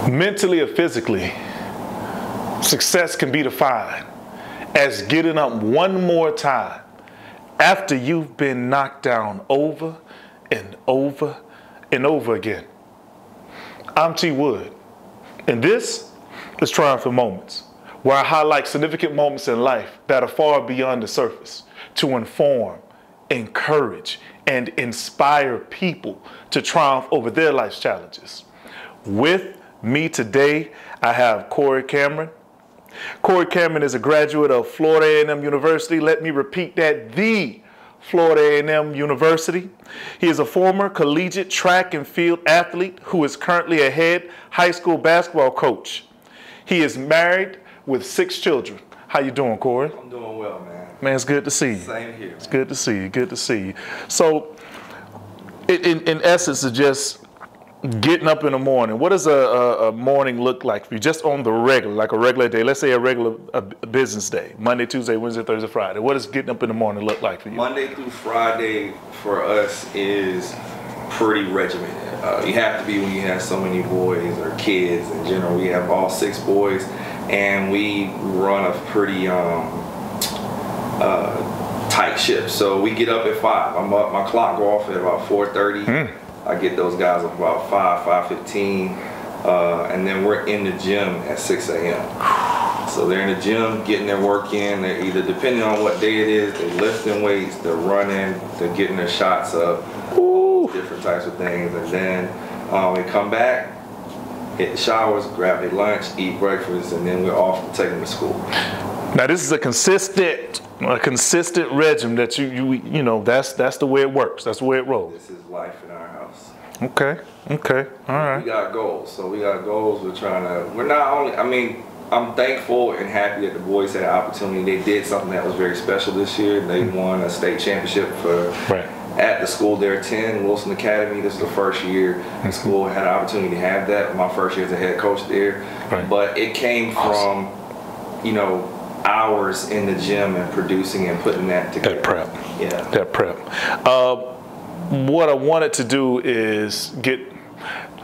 Mentally or physically, success can be defined as getting up one more time after you've been knocked down over and over and over again. I'm T. Wood, and this is Triumphant Moments, where I highlight significant moments in life that are far beyond the surface to inform, encourage, and inspire people to triumph over their life's challenges. With me today, I have Corey Cameron. Corey Cameron is a graduate of Florida A&M University. Let me repeat that, the Florida A&M University. He is a former collegiate track and field athlete who is currently a head high school basketball coach. He is married with 6 children. How you doing, Corey? I'm doing well, man. Man, it's good to see you. Same here, man. It's good to see you. Good to see you. So, in essence, it's just getting up in the morning. What does a morning look like for you? Just on the regular, like a regular day. Let's say a business day. Monday, Tuesday, Wednesday, Thursday, Friday. What does getting up in the morning look like for you? Monday through Friday for us is pretty regimented. You have to be when you have so many boys or kids in general. We have all 6 boys, and we run a pretty tight shift. So we get up at 5. I'm up. My clock go off at about 4:30. I get those guys up about 5:15, and then we're in the gym at 6 a.m. So they're in the gym getting their work in. They're either, depending on what day it is, they're lifting weights, they're running, they're getting their shots up, different types of things. And then we come back, hit the showers, grab their lunch, eat breakfast, and then we're off to take them to school. Now this is a consistent regimen that you know, that's the way it works. That's the way it rolls. This is life in our house. Okay, all right. We got goals. So we got goals. We're not only, I mean, I'm thankful and happy that the boys had an opportunity. They did something that was very special this year. They won a state championship at the school they attend, Wilson Academy. This is the first year the school had an opportunity to have that. My first year as a head coach there. Right. But it came from, you know, hours in the gym and producing and putting that together. That prep. Yeah. That prep. What I wanted to do is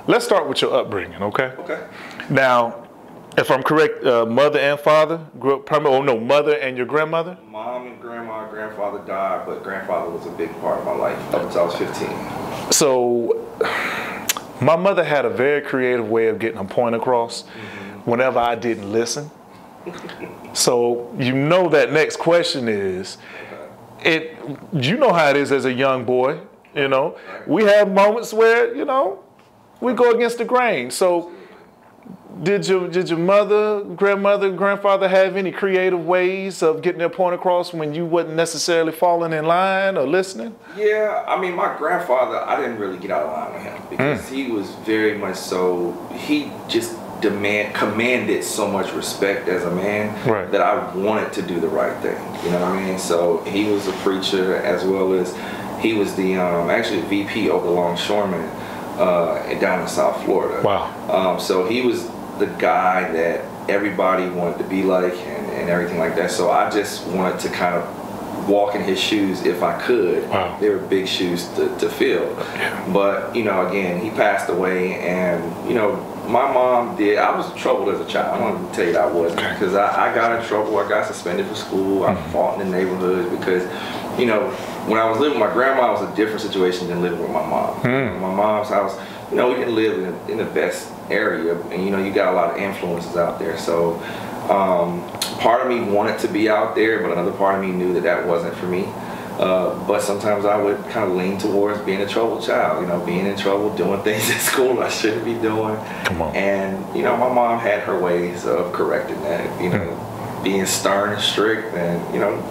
let's start with your upbringing, okay? Okay. Now, if I'm correct, mother and father grew up mother and your grandmother? Mom and grandfather died, but grandfather was a big part of my life up until I was 15. So, my mother had a very creative way of getting her point across whenever I didn't listen. So, you know that next question is, you know how it is as a young boy, you know. We have moments where, you know, we go against the grain. So, did your mother, grandmother, grandfather have any creative ways of getting their point across when you wasn't necessarily falling in line or listening? Yeah, I mean, my grandfather, I didn't really get out of line with him because he was very much so, he just commanded so much respect as a man that I wanted to do the right thing. You know what I mean? So he was a preacher, as well as he was the actually VP of the longshoremen down in South Florida. Wow. So he was the guy that everybody wanted to be like and everything like that. So I just wanted to kind of walk in his shoes if I could. Wow. They were big shoes to fill. Yeah. But, you know, again, he passed away, and, you know, my mom did. I was troubled as a child. I want to tell you that I wasn't, because I got in trouble. I got suspended for school. I fought in the neighborhoods because, you know, when I was living with my grandma, it was a different situation than living with my mom. My mom's house, you know, we didn't live in the best area, and, you know, you got a lot of influences out there. So part of me wanted to be out there, but another part of me knew that wasn't for me. But sometimes I would kind of lean towards being a troubled child, you know, being in trouble, doing things at school I shouldn't be doing. Come on. And, you know, my mom had her ways of correcting that, you know, being stern and strict, and, you know,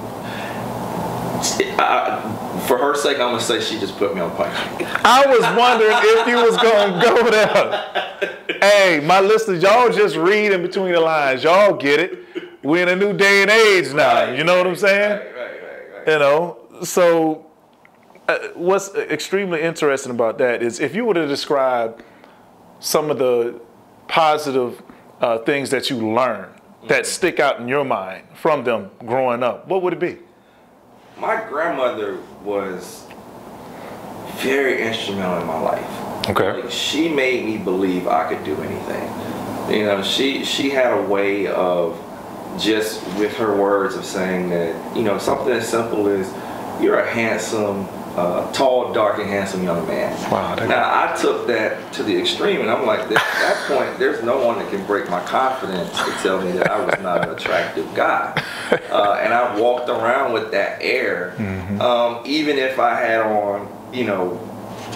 for her sake, I'm going to say she just put me on punishment. I was wondering if you was going to go there. Hey, my listeners, y'all just read in between the lines. Y'all get it. We're in a new day and age now. You know what I'm saying? Right. You know, so what's extremely interesting about that is if you were to describe some of the positive things that you learned that stick out in your mind from them growing up, what would it be? My grandmother was very instrumental in my life. Okay. Like, she made me believe I could do anything. You know, she had a way of just with her words of saying that, you know, something as simple as you're a handsome, tall, dark, and handsome young man. Wow. Now, I took that to the extreme, and I'm like, at that point, there's no one that can break my confidence to tell me that I was not an attractive guy. And I walked around with that air, even if I had on, you know,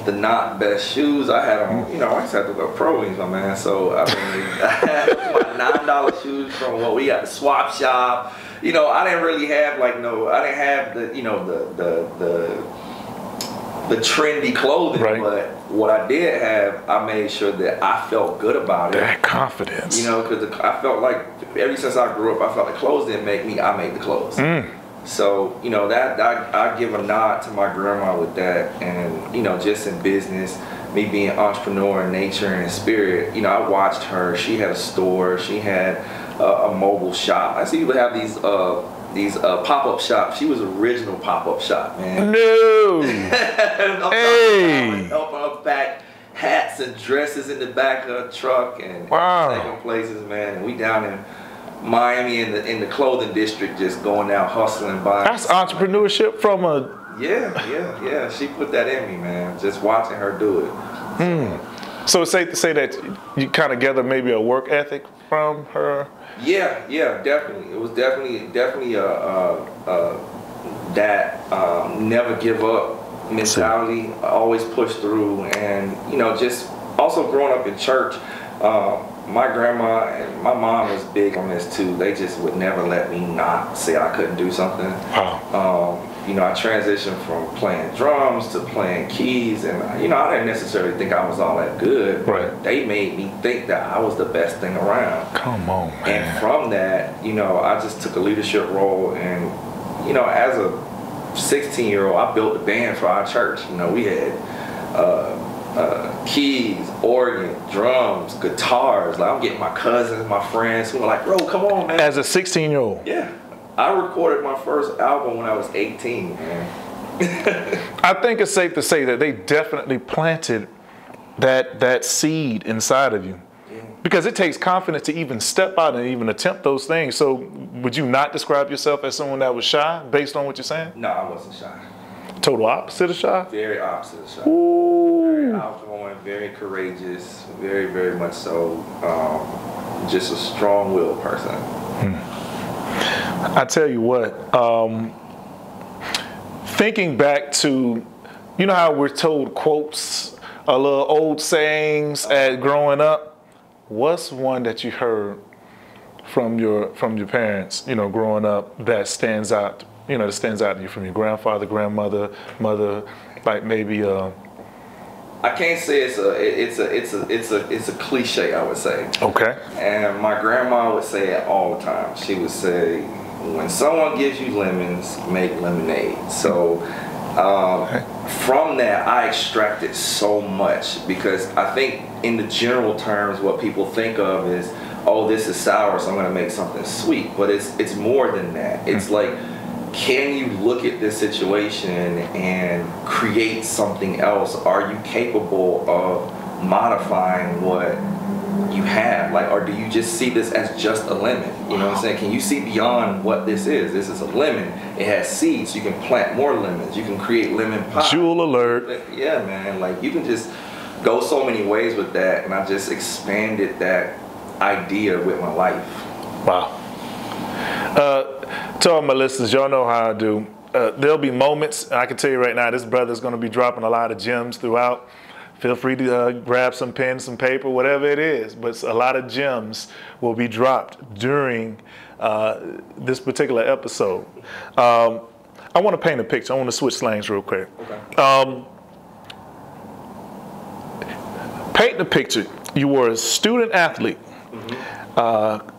the not best shoes. I had on, you know, I used to have to wear Pro Wings, my man. So I mean, I had my $9 shoes from what we got the swap shop. You know, I didn't really have like I didn't have the, you know, the trendy clothing, right. But what I did have, I made sure that I felt good about it. That confidence. You know, because I felt like ever since I grew up, I felt like clothes didn't make me, I made the clothes. So, you know, that I give a nod to my grandma with that. And, you know, just in business, me being an entrepreneur in nature and in spirit, you know, I watched her. She had a store. She had a mobile shop. I see people have these pop-up shops. She was original pop-up shop, man. No. Hey. Helping her pack hats and dresses in the back of her truck and taking places, man. And we down in Miami in the clothing district, just going out hustling, buying. That's entrepreneurship from a. Yeah. She put that in me, man. Just watching her do it. So it's safe to say that you kind of gather maybe a work ethic from her. Yeah, definitely. It was definitely that never give up mentality. Always push through, and you know, just also growing up in church. My grandma and my mom was big on this too. They just would never let me not say I couldn't do something. Wow. You know, I transitioned from playing drums to playing keys, and you know, I didn't necessarily think I was all that good. Right. They made me think that I was the best thing around. Come on, man. And from that, you know, I just took a leadership role, and you know, as a 16-year-old, I built a band for our church. You know, we had keys, organ, drums, guitars. Like I'm getting my cousins, my friends who were like, "Bro, come on, man." As a 16-year-old. Yeah. I recorded my first album when I was 18, man. I think it's safe to say that they definitely planted that seed inside of you. Yeah. Because it takes confidence to even step out and even attempt those things. So would you not describe yourself as someone that was shy based on what you're saying? No, I wasn't shy. Total opposite of shy? Very opposite of shy. Ooh. Very outgoing, very courageous, very, very much so. Just a strong-willed person. I tell you what, thinking back to, you know how we're told quotes, little old sayings at growing up. What's one that you heard from your parents, you know, growing up that stands out? You know, that stands out to you from your grandfather, grandmother, mother, like maybe. I can't say it's a cliche, I would say. Okay. And my grandma would say it all the time. She would say, when someone gives you lemons, make lemonade. So from that, I extracted so much, because I think in the general terms, what people think of is, oh, this is sour, so I'm going to make something sweet. But it's more than that. It's like, can you look at this situation and create something else? Are you capable of modifying what you have? Like, or do you just see this as just a lemon? You know what I'm saying? Can you see beyond what this is? This is a lemon. It has seeds. You can plant more lemons. You can create lemon pie. Jewel alert. Yeah, man. Like, you can just go so many ways with that, and I just expanded that idea with my life. Wow. To all my listeners, y'all know how I do. There'll be moments, I can tell you right now, this brother's going to be dropping a lot of gems throughout. Feel free to grab some pen, some paper, whatever it is. But a lot of gems will be dropped during this particular episode. I want to paint a picture. I want to switch slangs real quick. Okay. Paint the picture. You were a student athlete.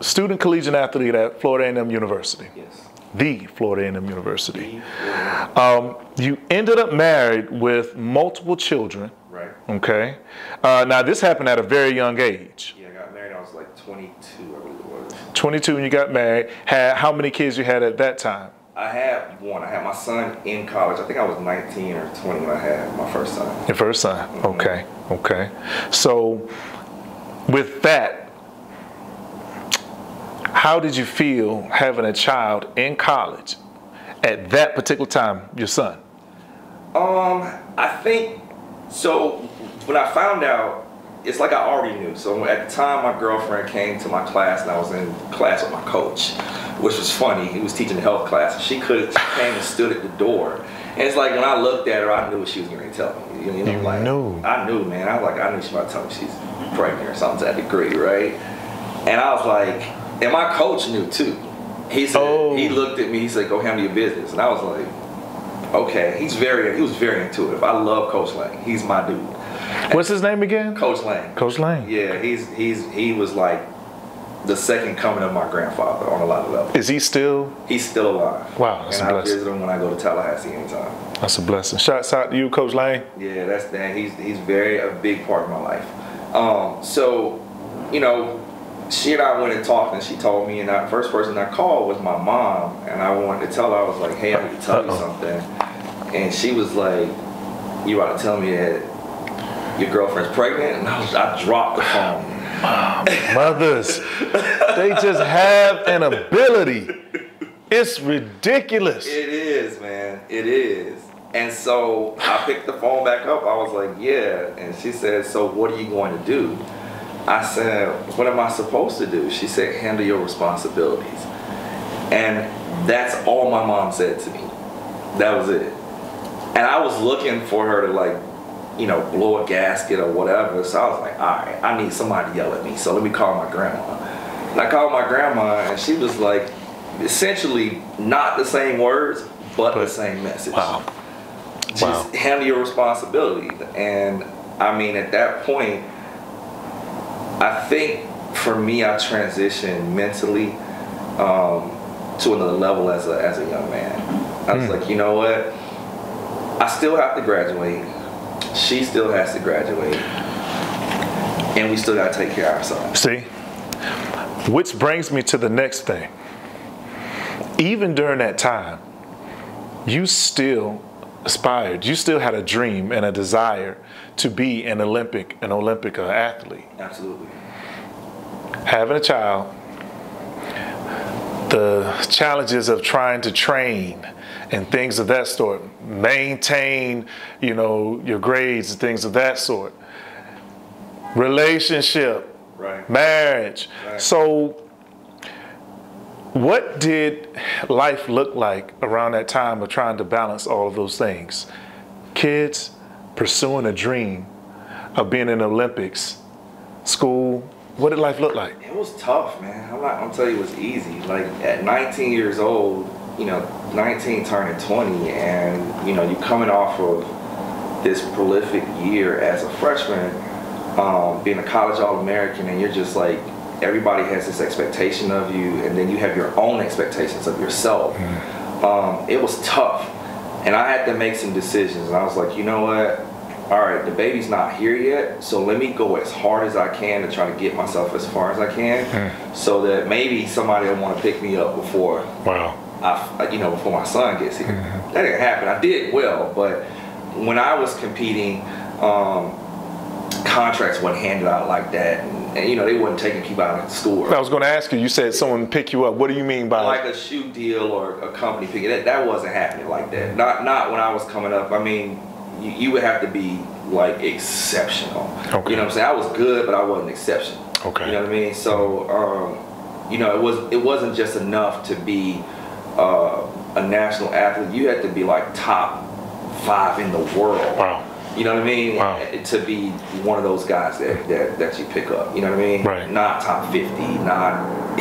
Student collegiate athlete at Florida A&M University. Yes. The Florida A&M University. You ended up married with multiple children. Right. Okay. Now this happened at a very young age. Yeah, I got married. I was like 22, I believe it was. 22 when you got married. How many kids you had at that time? I had one. I had my son in college. I think I was 19 or 20 when I had my first son. Your first son. Okay. Okay. So with that, how did you feel having a child in college at that particular time, your son? I think, so when I found out, it's like I already knew. So at the time, my girlfriend came to my class, and I was in class with my coach, which was funny. He was teaching a health class, and she came and stood at the door. And it's like when I looked at her, I knew what she was going to tell me. You know, like, knew. I knew, man. I was like, I knew she was about to tell me she's pregnant or something to that degree, right? And I was like, and my coach knew too. He said, he looked at me, he said, go handle your business. And I was like, okay. He was very intuitive. I love Coach Lang. He's my dude. What's his name again? Coach Lang. Coach Lang. Yeah, he was like the second coming of my grandfather on a lot of levels. Is he still? He's still alive. Wow, that's a blessing. And I visit him when I go to Tallahassee anytime. That's a blessing. Shouts out to you, Coach Lang. Yeah, that's that. He's a big part of my life. So, you know, she and I went and talked, and she told me, and the first person I called was my mom, and I wanted to tell her, I was like, hey, I need to tell you something. And she was like, you ought to tell me that your girlfriend's pregnant? And I dropped the phone. Mothers, they just have an ability. It's ridiculous. It is, man. It is. And so I picked the phone back up. I was like, yeah. And she said, so what are you going to do? I said, what am I supposed to do? She said, handle your responsibilities. And that's all my mom said to me. That was it. And I was looking for her to, like, you know, blow a gasket or whatever. So I was like, all right, I need somebody to yell at me. So let me call my grandma. And I called my grandma, and she was like, essentially not the same words, but the same message. Wow. Just handle your responsibility. And I mean, at that point, I think for me, I transitioned mentally to another level as a young man. I was like, you know what? I still have to graduate. She still has to graduate. And we still got to take care of ourselves. See? Which brings me to the next thing. Even during that time, you still aspired. You still had a dream and a desire to be an Olympic athlete. Absolutely. Having a child, the challenges of trying to train and things of that sort, maintain, you know, your grades and things of that sort, relationship, right, marriage. Right. So what did life look like around that time of trying to balance all of those things? Kids pursuing a dream of being in the Olympics, school. What did life look like? It was tough, man. I'm not gonna tell you it was easy. Like at 19 years old, you know, 19 turning 20, and you know, you coming off of this prolific year as a freshman, being a college All-American, and you're just like, everybody has this expectation of you, and then you have your own expectations of yourself. It was tough, and I had to make some decisions, and I was like, you know what? All right, the baby's not here yet, so let me go as hard as I can to try to get myself as far as I can, so that maybe somebody will want to pick me up before before my son gets here. That didn't happen. I did well, but when I was competing, contracts weren't handed out like that, and you know, they wasn't taking people out of school. I was going to ask you. You said someone pick you up. What do you mean by like a shoe deal or a company picking? That wasn't happening like that. Not when I was coming up. I mean, you would have to be like exceptional. Okay. You know what I'm saying? I was good, but I wasn't exceptional. Okay. You know what I mean? So you know, it wasn't just enough to be a national athlete. You had to be like top 5 in the world. Wow. You know what I mean? Wow. To be one of those guys that you pick up. You know what I mean? Right. Not top 50, not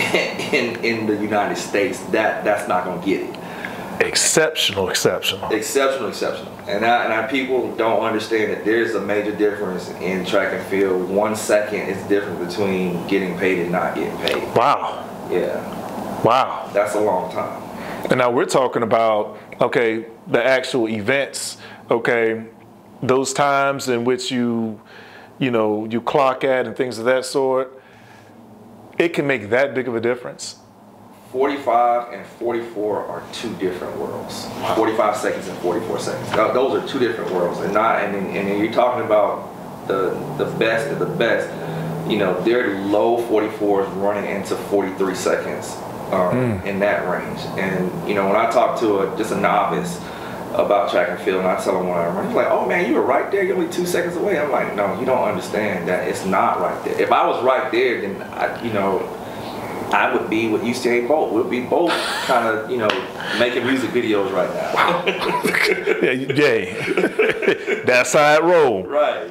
in the United States. That's not gonna get it. Exceptional. And people don't understand that there's a major difference in track and field. 1 second is different between getting paid and not getting paid. Wow. Yeah. Wow. That's a long time. And now we're talking about, okay, the actual events, okay, those times in which you clock at and things of that sort. It can make that big of a difference. 45 and 44 are 2 different worlds. 45 seconds and 44 seconds. Those are 2 different worlds, and you're talking about the best of the best. you know, they're low 44s running into 43 seconds in that range. And, you know, when I talk to just a novice about track and field, and I tell him when I run, he's like, oh man, you were right there, you're only 2 seconds away. I'm like, no, you don't understand that it's not right there. If I was right there, then I would be with Usain Bolt. We'll be both kind of, you know, making music videos right now. Yeah. That's how it roll. Right.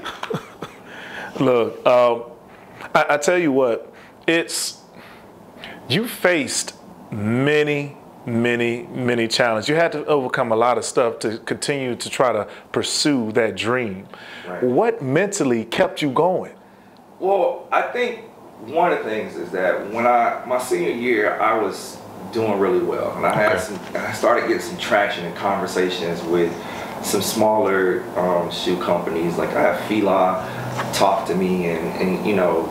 Look, I tell you what, you faced many challenges. You had to overcome a lot of stuff to continue to try to pursue that dream. Right. What mentally kept you going? Well, I think one of the things is that when my senior year, I was doing really well, and I started getting some traction and conversations with some smaller shoe companies. Like I have Fila talk to me, and you know,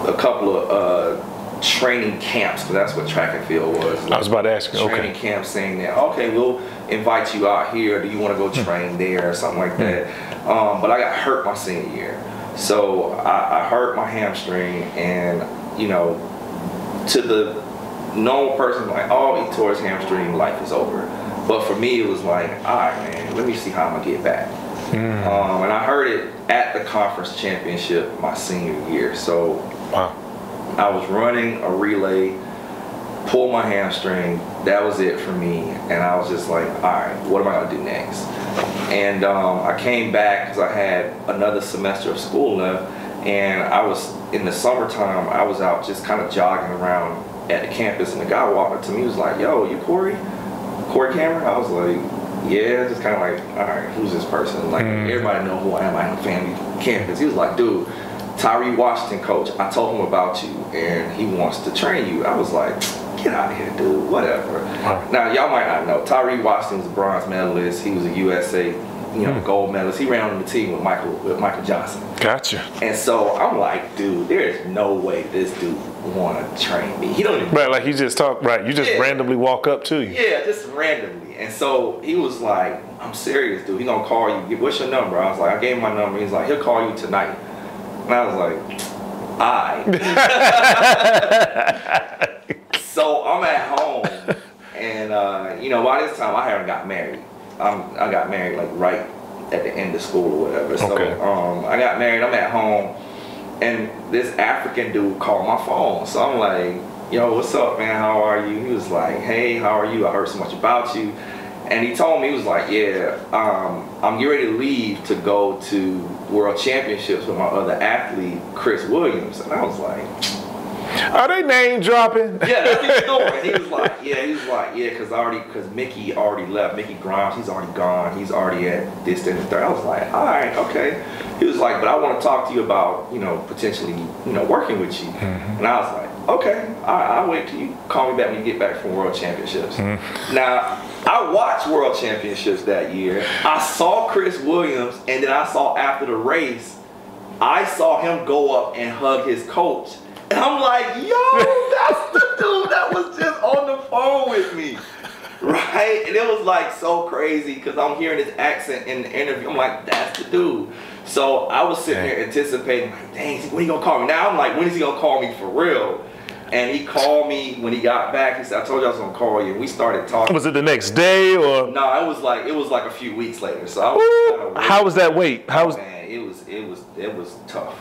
a couple of training camps, because that's what track and field was. Like, I was about to ask you. Training camps saying that, okay, we'll invite you out here. Do you want to go train there or something like that? But I got hurt my senior year. So I hurt my hamstring, and you know, to the normal person, like, oh, he tore his hamstring, life is over. But for me, it was like, all right, man, let me see how I'm gonna get back. And I heard it at the conference championship my senior year. So I was running a relay, pulled my hamstring. That was it for me, and I was just like, all right, what am I gonna do next? And I came back because I had another semester of school left, and I was in the summertime. I was out just kind of jogging around at the campus, and the guy walked up to me. He was like, "Yo, you Corey Cameron?" I was like, "Yeah." Just kind of like, all right, who's this person? Like everybody know who I am. I'm a family campus. He was like, "Dude, Tyree Washington coach. I told him about you, and he wants to train you." I was like, get out of here, dude, whatever. Now, y'all might not know, Tyree Washington was a bronze medalist. He was a USA, you know, gold medalist. He ran on the team with Michael Johnson. Gotcha. And so I'm like, dude, there is no way this dude want to train me. He don't even. Right, like he just talked, right, you just randomly walk up to you. Yeah, just randomly. And so he was like, I'm serious, dude. He gonna call you. What's your number? I was like, I gave him my number. He's like, he'll call you tonight. And I was like, So I'm at home, and you know, by this time I haven't got married. I got married like right at the end of school or whatever. So I got married. I'm at home, and this African dude called my phone. So I'm like, "Yo, what's up, man? How are you?" He was like, "Hey, how are you? I heard so much about you." And he told me, he was like, "Yeah, I'm getting ready to leave to go to World Championships with my other athlete, Chris Williams." And I was like, are they name dropping? Yeah, that's his story. He was like, yeah, because Mickey already left. Mickey Grimes, he's already gone. He's already at this and the third. I was like, all right, okay. He was like, but I want to talk to you about, you know, potentially, you know, working with you. And I was like, okay, I'll wait till you call me back when you get back from World Championships. Now, I watched World Championships that year. I saw Chris Williams, and then I saw after the race, I saw him go up and hug his coach. And I'm like, yo, that's the dude that was just on the phone with me, right? And it was like so crazy because I'm hearing his accent in the interview. I'm like, that's the dude. So I was sitting there anticipating, like, dang, when he gonna call me? Now I'm like, when is he gonna call me for real? And he called me when he got back. He said, I told you I was gonna call you. And we started talking. Was it the next day or? No, it was like a few weeks later. So I was kind of how was that wait? How was? Man, it was tough.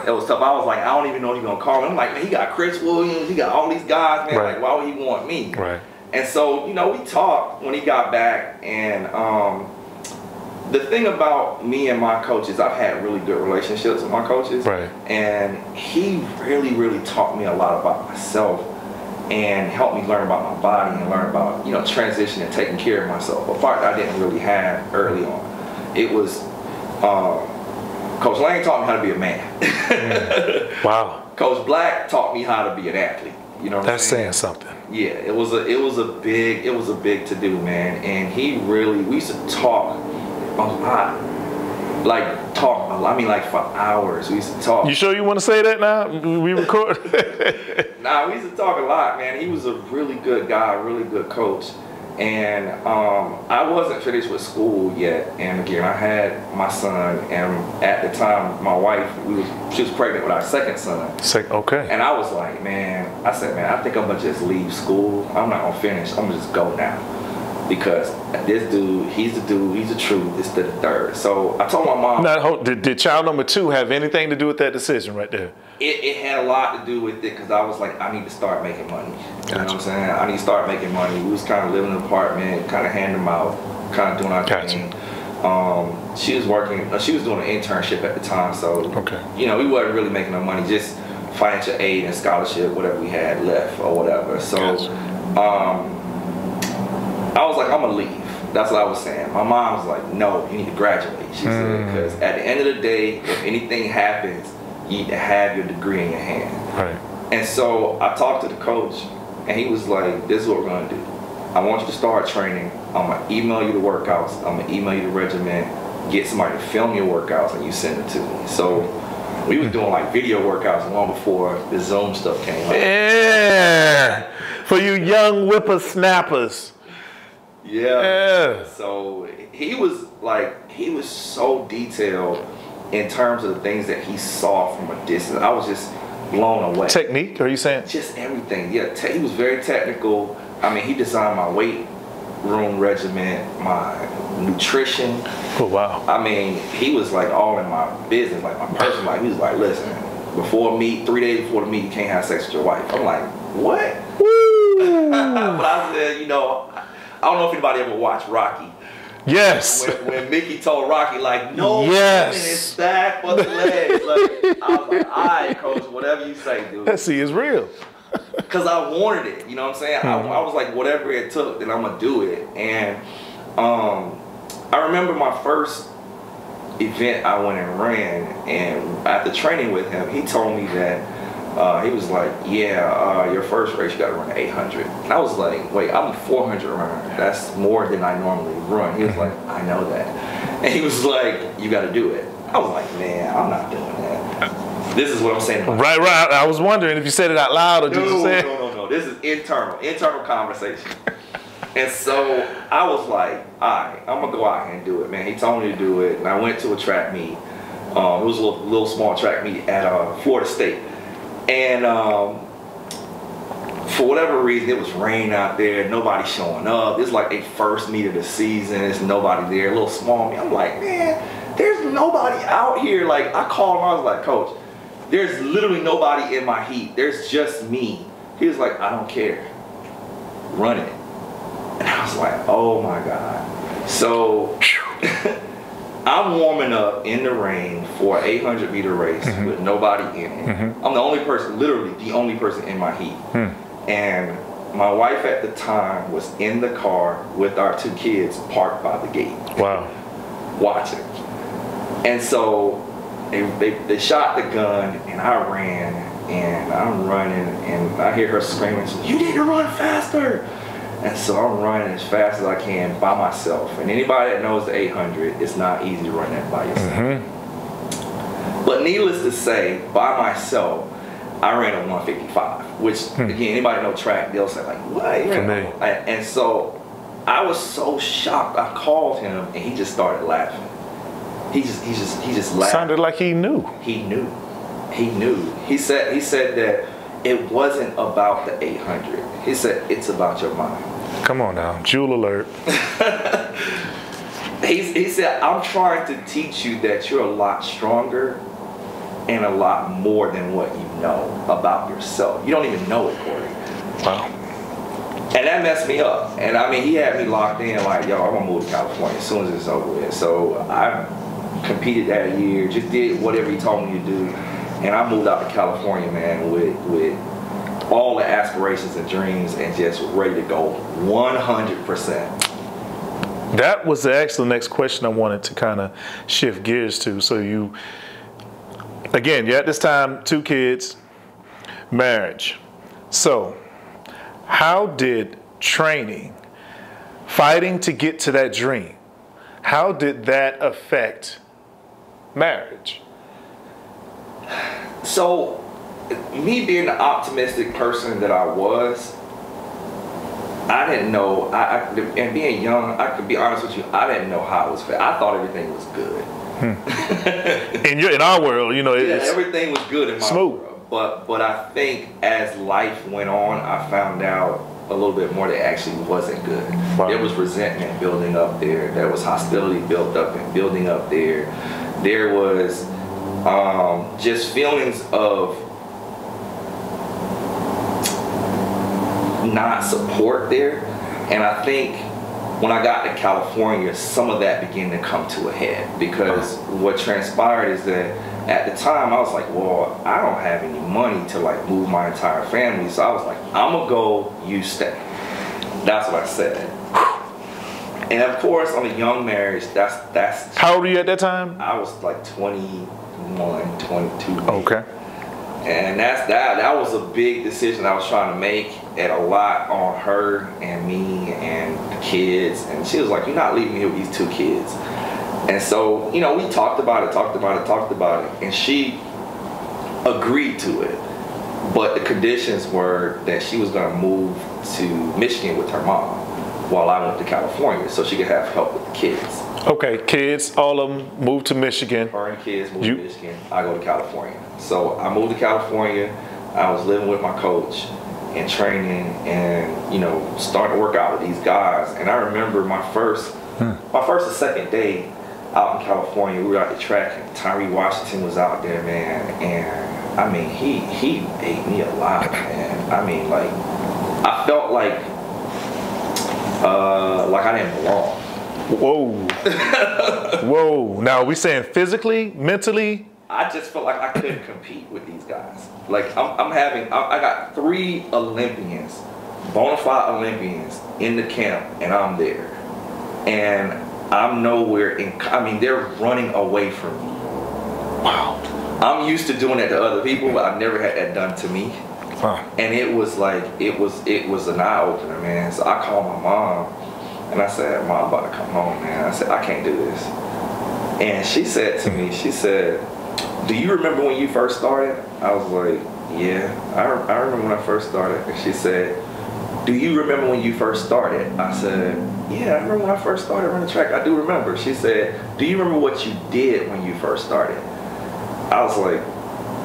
It was tough. I was like, I don't even know if he's gonna call me. I'm like, man, he got Chris Williams, he got all these guys, man. Right. Like, why would he want me? Right. And so, you know, we talked when he got back, and the thing about me and my coaches, I've had really good relationships with my coaches. Right. And he really, really taught me a lot about myself and helped me learn about my body and learn about, you know, transition and taking care of myself. A part that I didn't really have early on. It was Coach Lane taught me how to be a man. Wow. Coach Black taught me how to be an athlete. You know what I'm saying? That's saying something. Yeah, it was a big to do, man. And we used to talk a lot. Like talk a lot. I mean, like for hours. We used to talk. You sure you want to say that now? We record. Nah, we used to talk a lot, man. He was a really good guy, really good coach. And I wasn't finished with school yet. And again, I had my son, and at the time, my wife, she was pregnant with our second son. Okay. And I was like, I said, I think I'm gonna just leave school. I'm not gonna finish. I'm gonna just go now. Because this dude, he's the truth, this the third. So I told my mom. Now, did child number 2 have anything to do with that decision right there? It had a lot to do with it, because I was like, I need to start making money. You know what I'm saying? I need to start making money. We was kind of living in an apartment, kind of hand them out, kind of doing our thing. She was working, she was doing an internship at the time, so we wasn't really making no money, just financial aid and scholarship, whatever we had left or whatever. So I was like, I'm gonna leave. That's what I was saying. My mom was like, no, you need to graduate. She said, because at the end of the day, if anything happens, you need to have your degree in your hand. Right. And so I talked to the coach, and he was like, this is what we're gonna do. I want you to start training. I'm gonna email you the workouts. I'm gonna email you the regimen. Get somebody to film your workouts, and you send it to me. So we was doing like video workouts long before the Zoom stuff came out. Yeah. For you young whippersnappers. Yeah. So he was so detailed in terms of the things that he saw from a distance. I was just blown away. Technique, are you saying? Just everything. Yeah, he was very technical. I mean, he designed my weight room regimen, my nutrition. Oh, wow. I mean, he was like all in my business, like my personal life. He was like, listen, before meet, 3 days before the meet, you can't have sex with your wife. I'm like, what? But I said, I don't know if anybody ever watched Rocky. Yes. When Mickey told Rocky, like, no, women is stacked for the legs. Like, I was like, all right, coach, whatever you say, dude. That see is real. Because I wanted it, you know what I'm saying? I was like, whatever it took, then I'm going to do it. And I remember my first event I went and ran, and after training with him, he told me that he was like, your first race you got to run 800. And I was like, wait, I'm a 400 runner. That's more than I normally run. He was like, I know that. And he was like, you got to do it. I was like, man, I'm not doing that. This is what I'm saying. Right. I was wondering if you said it out loud or just said. No. This is internal conversation. And so I was like, all right, I'm going to go out here and do it, man. He told me to do it. And I went to a track meet. It was a little small track meet at Florida State. And for whatever reason, it was rain out there. Nobody showing up. It's like a first meet of the season. There's nobody there. A little small meet. I'm like, man, there's nobody out here. Like, I called him. I was like, coach, there's literally nobody in my heat. There's just me. He was like, I don't care. Run it. And I was like, oh my God. So I'm warming up in the rain for an 800 meter race with nobody in it. I'm the only person, literally the only person in my heat. And my wife at the time was in the car with our 2 kids parked by the gate. Wow. Watching. And so they shot the gun, and I ran, and I'm running, and I hear her screaming, you need to run faster. And so I'm running as fast as I can by myself. And anybody that knows the 800, it's not easy to run that by yourself. But needless to say, by myself, I ran a 155, which, again, anybody know track, they'll say, like, what? And so I was so shocked. I called him, and he just started laughing. He just laughed. Sounded like he knew. He knew. He said that it wasn't about the 800. He said, it's about your mind. Come on now, jewel alert. He said, I'm trying to teach you that you're a lot stronger and a lot more than what you know about yourself. You don't even know it, Corey. Wow. And that messed me up. And I mean, he had me locked in like, yo, I'm gonna move to California as soon as it's over with. So I competed that year, just did whatever he told me to do. And I moved out to California, man, with all the aspirations and dreams and just ready to go 100%. That was actually the next question I wanted to kind of shift gears to. So you, again, you're at this time, 2 kids, marriage. So how did training, fighting to get to that dream, how did that affect marriage? So me being the optimistic person that I was, I didn't know, and being young, I could be honest with you, I didn't know how it was fair. I thought everything was good. In our world, you know, everything was good in my smooth. world. But I think as life went on, I found out a little bit more that actually wasn't good. Wow. There was resentment building up there. There was hostility built up and building up there. There was just feelings of not support there. And I think when I got to California, some of that began to come to a head, because what transpired is that at the time I was like, well, I don't have any money to like move my entire family. So I was like, I'm gonna go, you stay. That's what I said. And of course, on a young marriage, that's. How old were you at that time? I was like 21, 22. Okay. And that was a big decision I was trying to make, and a lot on her and me and the kids. And she was like, you're not leaving me with these 2 kids. And so, you know, we talked about it, and she agreed to it. But the conditions were that she was going to move to Michigan with her mom while I went to California, so she could have help with the kids. Okay, kids, all of them moved to Michigan. Her and kids moved to Michigan. I go to California. So I moved to California. I was living with my coach and training, and you know, starting to work out with these guys. And I remember my first or second day out in California. We were at the track, and Tyree Washington was out there, man. And I mean, he ate me alive, man. I mean, like, I felt like I didn't belong. Whoa. Whoa. Now, are we saying physically, mentally? I just felt like I couldn't compete with these guys. Like, I got 3 Olympians, bona fide Olympians in the camp, and I'm there. And I'm nowhere they're running away from me. Wow. I'm used to doing that to other people, but I've never had that done to me. Wow. And it was like, it was an eye-opener, man. So I called my mom, and I said, Mom, I'm about to come home, man. I said, I can't do this. And she said to me, she said, do you remember when you first started? I was like, yeah, I remember when I first started. And she said, do you remember when you first started? I said, yeah, I remember when I first started running track. I do remember. She said, do you remember what you did when you first started? I was like,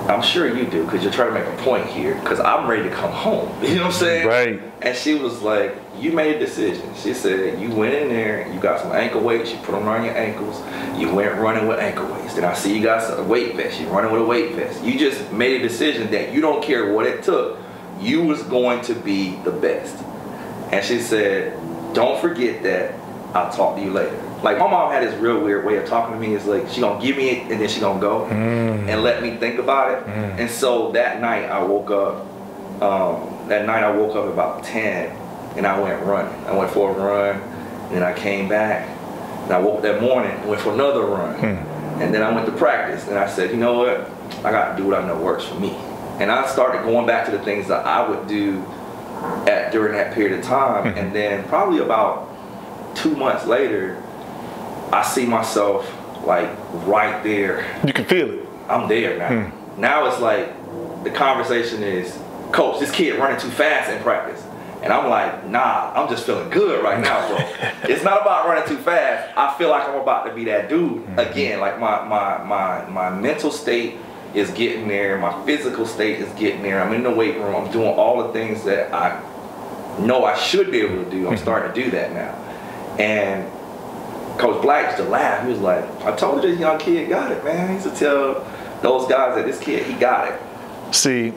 I'm sure you do, because you're trying to make a point here, because I'm ready to come home. You know what I'm saying? Right. And she was like, you made a decision. She said, you went in there, you got some ankle weights, you put them around your ankles, you went running with ankle weights. Then I see you got some weight vest, you running with a weight vest. You just made a decision that you don't care what it took, you was going to be the best. And she said, don't forget that, I'll talk to you later. Like, my mom had this real weird way of talking to me. It's like, she gonna give me it and then she gonna go and let me think about it. And so that night I woke up, about 10 and I went running. I went for a run, and then I came back, and I woke up that morning and went for another run. And then I went to practice, and I said, you know what? I gotta do what I know works for me. And I started going back to the things that I would do during that period of time. And then probably about 2 months later, I see myself like right there. You can feel it. I'm there now. Now it's like the conversation is, Coach, this kid running too fast in practice. And I'm like, nah, I'm just feeling good right now, bro. It's not about running too fast. I feel like I'm about to be that dude again. Like my mental state is getting there. My physical state is getting there. I'm in the weight room. I'm doing all the things that I know I should be able to do. I'm starting to do that now. And Coach Black used to laugh. He was like, I told you this young kid got it, man. He used to tell those guys that this kid, he got it. See,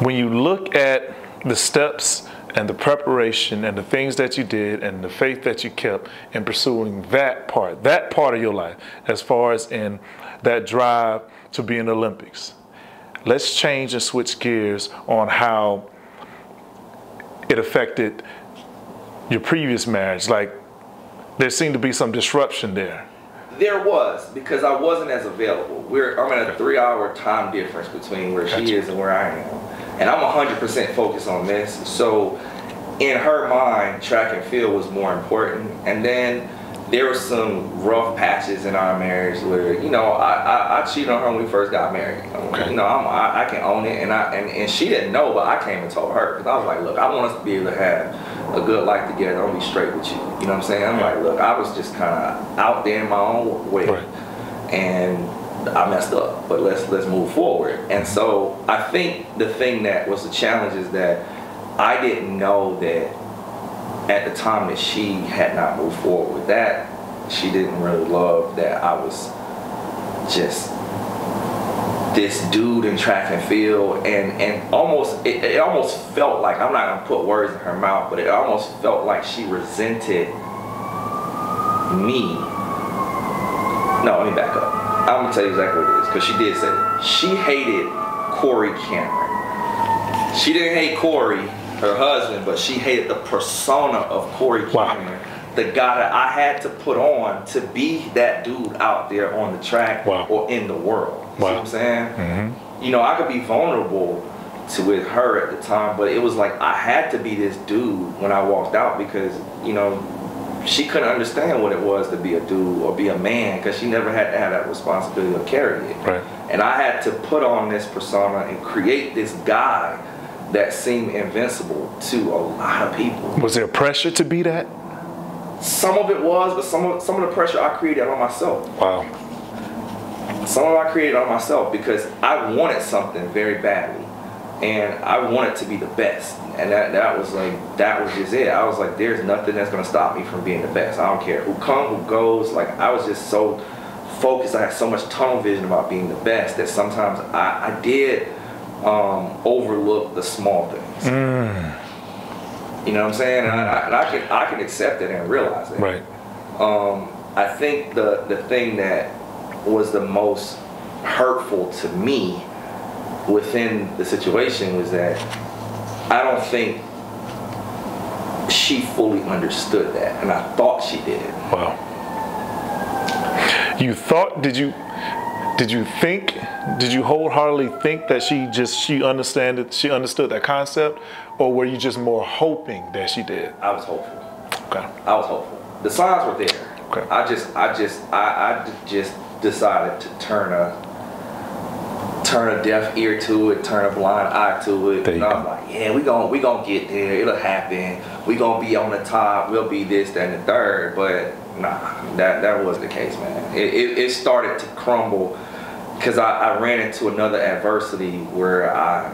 when you look at the steps and the preparation and the things that you did and the faith that you kept in pursuing that part of your life, as far as in that drive to be in the Olympics, let's change and switch gears on how it affected your previous marriage. Like, there seemed to be some disruption there. There was, because I wasn't as available. I'm in a 3-hour time difference between where she is and where I am. And I'm 100% focused on this. So in her mind, track and field was more important. And then there were some rough patches in our marriage where, you know, I cheated on her when we first got married. Okay. You know, I can own it, and she didn't know, but I came and told her, because I was like, look, I want us to be able to have a good life together. I'm gonna be straight with you. You know what I'm saying? I'm like, look, I was just kind of out there in my own way, and I messed up, but let's move forward. And so I think the thing that was the challenge is that I didn't know that at the time that she had not moved forward with that, she didn't really love that I was just this dude in track and field, and almost it almost felt like, I'm not gonna put words in her mouth, but it almost felt like she resented me. No, let me back up. I'm gonna tell you exactly what it is, because she did say it. She hated Corey Cameron. She didn't hate Corey, her husband, but she hated the persona of Corey Cameron, the guy that I had to put on to be that dude out there on the track or in the world. You see what I'm saying? Mm-hmm. You know, I could be vulnerable with her at the time, but it was like I had to be this dude when I walked out, because, you know, she couldn't understand what it was to be a dude or be a man, because she never had to have that responsibility of carrying it. Right. And I had to put on this persona and create this guy that seemed invincible to a lot of people. Was there pressure to be that? Some of it was, but some of the pressure I created on myself. Wow. Some of it I created on myself because I wanted something very badly, and I wanted to be the best. And that was just it. I was like, there's nothing that's gonna stop me from being the best. I don't care who comes, who goes. Like, I was just so focused. I had so much tunnel vision about being the best that sometimes I did overlook the small things. You know what I'm saying? And I can accept it and realize it. Right. I think the thing that was the most hurtful to me within the situation was that I don't think she fully understood that, and I thought she did. Wow. You thought? Did you wholeheartedly think that she understood that concept, or were you just more hoping that she did? I was hopeful. Okay. I was hopeful. The signs were there. Okay. I just decided to turn a deaf ear to it, turn a blind eye to it. And I'm like, yeah, we gonna get there. It'll happen. We gonna be on the top. We'll be this, that, and the third. But nah, that wasn't the case, man. It started to crumble because I ran into another adversity where I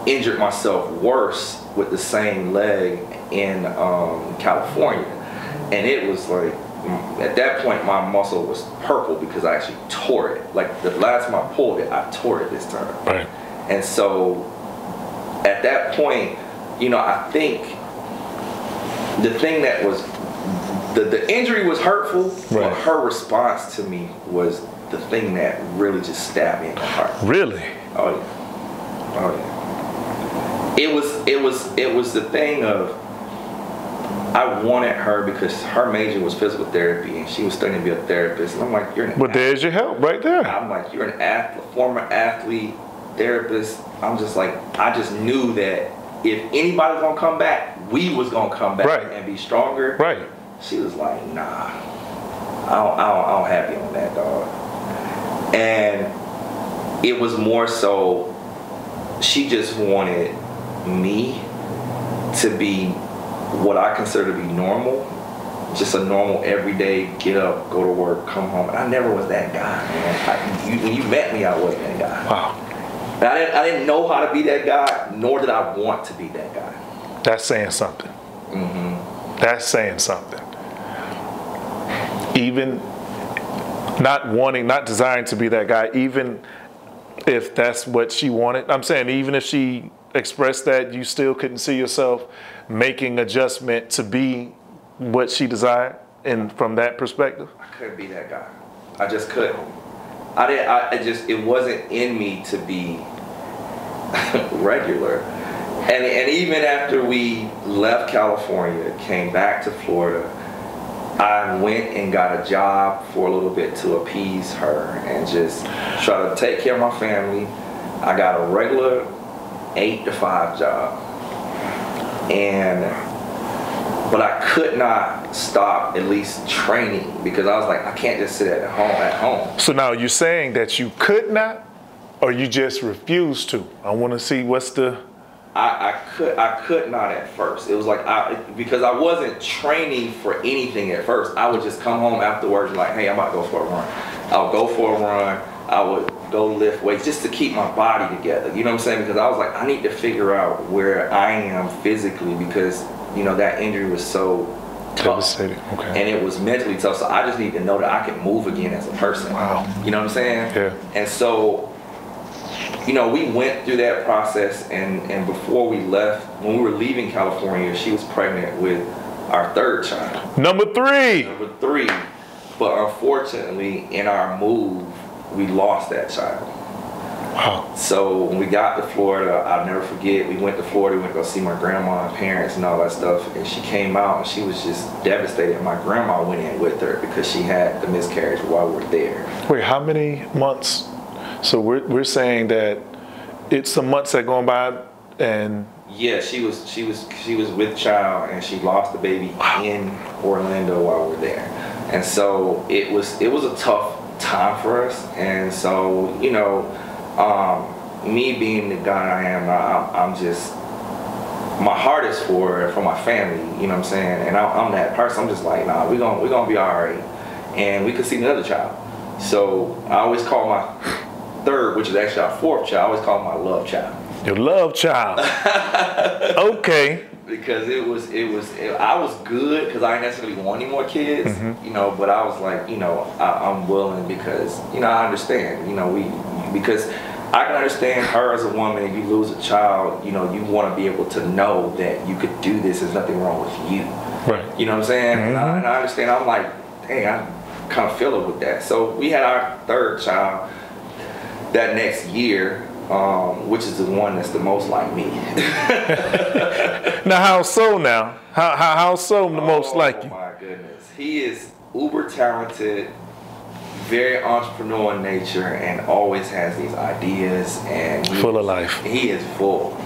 injured myself worse with the same leg in California, and it was like, at that point my muscle was purple because I actually tore it. Like, the last time I pulled it, I tore it this time. Right. And so at that point, you know, I think the thing that was the injury was hurtful, right, but her response to me was the thing that really just stabbed me in the heart. Really? Oh yeah. Oh yeah. It was the thing of, I wanted her because her major was physical therapy and she was studying to be a therapist. And I'm like, you're an athlete. There's your help right there. I'm like, you're an athlete, former athlete, therapist. I'm just like, I just knew that if anybody was gonna come back, we was gonna come back, right, and be stronger. Right. She was like, nah, I don't have you on that, dog. And it was more so, she just wanted me to be what I consider to be normal, just a normal everyday get up, go to work, come home. And I never was that guy, man. When you met me, I wasn't that guy. Wow. And I didn't know how to be that guy, nor did I want to be that guy. That's saying something. Mm-hmm. That's saying something. Even not desiring to be that guy, even if that's what she wanted. I'm saying, even if she expressed that, you still couldn't see yourself making adjustment to be what she desired, and from that perspective? I couldn't be that guy. I just couldn't. It wasn't in me to be regular. And even after we left California, came back to Florida, I went and got a job for a little bit to appease her and just try to take care of my family. I got a regular 8 to 5 job. And but I could not stop at least training because I was like, I can't just sit at home. So now you're saying that you could not, or you just refused to? I want to see what's the... I could not at first. It was like, because I wasn't training for anything at first. I would just come home afterwards and like, hey, I'm about to go for a run. I'll go for a run. I would go lift weights just to keep my body together. You know what I'm saying? Because I was like, I need to figure out where I am physically because, you know, that injury was so tough. Devastating. Okay. And it was mentally tough. So I just need to know that I can move again as a person. Wow. You know what I'm saying? Yeah. And so, you know, we went through that process, and before we left, when we were leaving California, she was pregnant with our third child. Number 3. Number 3. But unfortunately, in our move, we lost that child. Wow. So when we got to Florida, I'll never forget, we went to Florida, we went to go see my grandma and parents and all that stuff, and she came out and she was just devastated. My grandma went in with her because she had the miscarriage while we were there. Wait, how many months? So we're saying that it's some months that going by, and yeah, she was with child, and she lost the baby in Orlando while we were there, and so it was a tough time for us. And so, you know, me being the guy I am, I'm just, my heart is for my family. You know what I'm saying? And I'm that person. I'm just like, nah, we gonna be all right, and we could see another child. So I always call my third, which is actually our fourth child, I always call him my love child. Your love child. Okay. Because I was good because I didn't necessarily want any more kids, you know, but I was like, you know, I'm willing because, you know, I understand, you know, because I can understand her as a woman. If you lose a child, you know, you want to be able to know that you could do this. There's nothing wrong with you. Right. You know what I'm saying? And I understand. I'm like, hey, I kind of feel it with that. So we had our third child that next year, which is the one that's the most like me. Now, how so now? How so the most like you? Oh my goodness. He is uber talented, very entrepreneurial in nature, and always has these ideas, and full of life. He is full,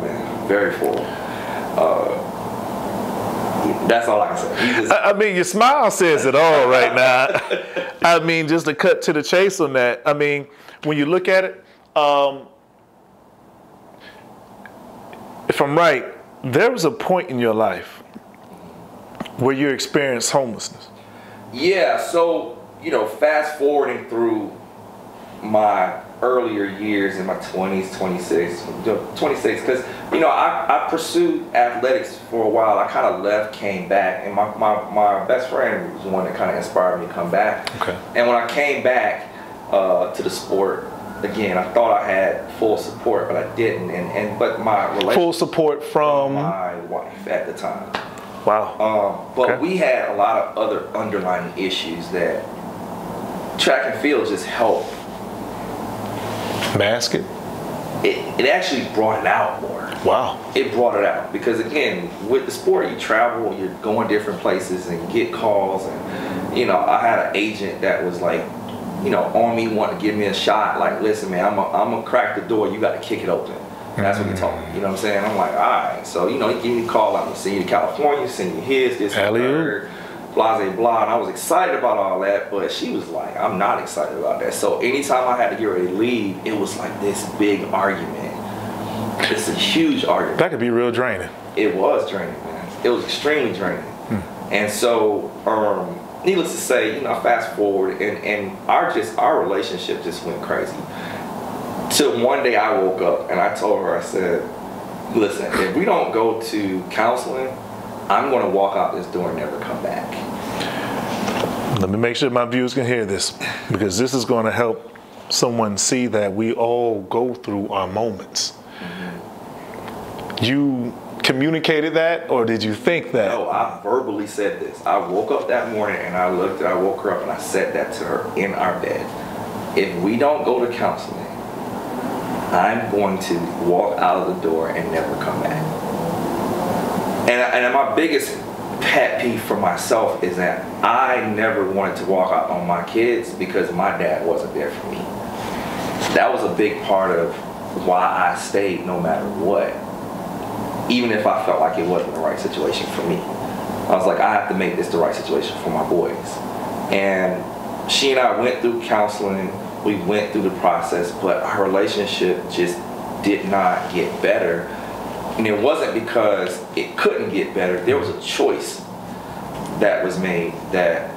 man, very full. That's all I can say. I mean, your smile says it all right now. I mean, just to cut to the chase on that. I mean, when you look at it, if I'm right, there was a point in your life where you experienced homelessness. Yeah, so, you know, fast forwarding through my earlier years in my 20s, 26, because, you know, I pursued athletics for a while. I kind of left, came back, and my best friend was the one that kind of inspired me to come back. Okay. And when I came back to the sport, again, I thought I had full support, but I didn't. But my relationship, full support from my wife at the time. Wow. But we had a lot of other underlying issues that track and field just helped mask it. It actually brought it out more. Wow. It brought it out because, again, with the sport, you travel, you're going different places, and you get calls. And, you know, I had an agent that was like, you know, on me, wanting to give me a shot. Like, listen, man, I'm gonna crack the door. You got to kick it open. That's what he told me. You know what I'm saying? I'm like, all right. So, you know, he gave me a call. I'm gonna send you to California, send you his, this, and third, blah, blah, blah. And I was excited about all that, but she was like, I'm not excited about that. So anytime I had to get ready to leave, it was like this big argument. It's a huge argument. That could be real draining. It was draining, man. It was extremely draining. And so, needless to say, you know, fast forward, and our relationship just went crazy. Till one day I woke up and I told her, I said, listen, if we don't go to counseling, I'm going to walk out this door and never come back. Let me make sure my viewers can hear this, because this is going to help someone see that we all go through our moments. You communicated that, or did you think that? No, I verbally said this. I woke up that morning and I woke her up and I said that to her in our bed. If we don't go to counseling, I'm going to walk out of the door and never come back. And my biggest pet peeve for myself is that I never wanted to walk out on my kids because my dad wasn't there for me. That was a big part of why I stayed no matter what. even if I felt like it wasn't the right situation for me. I was like, I have to make this the right situation for my boys. And she and I went through counseling, we went through the process, but our relationship just did not get better. And it wasn't because it couldn't get better. There was a choice that was made that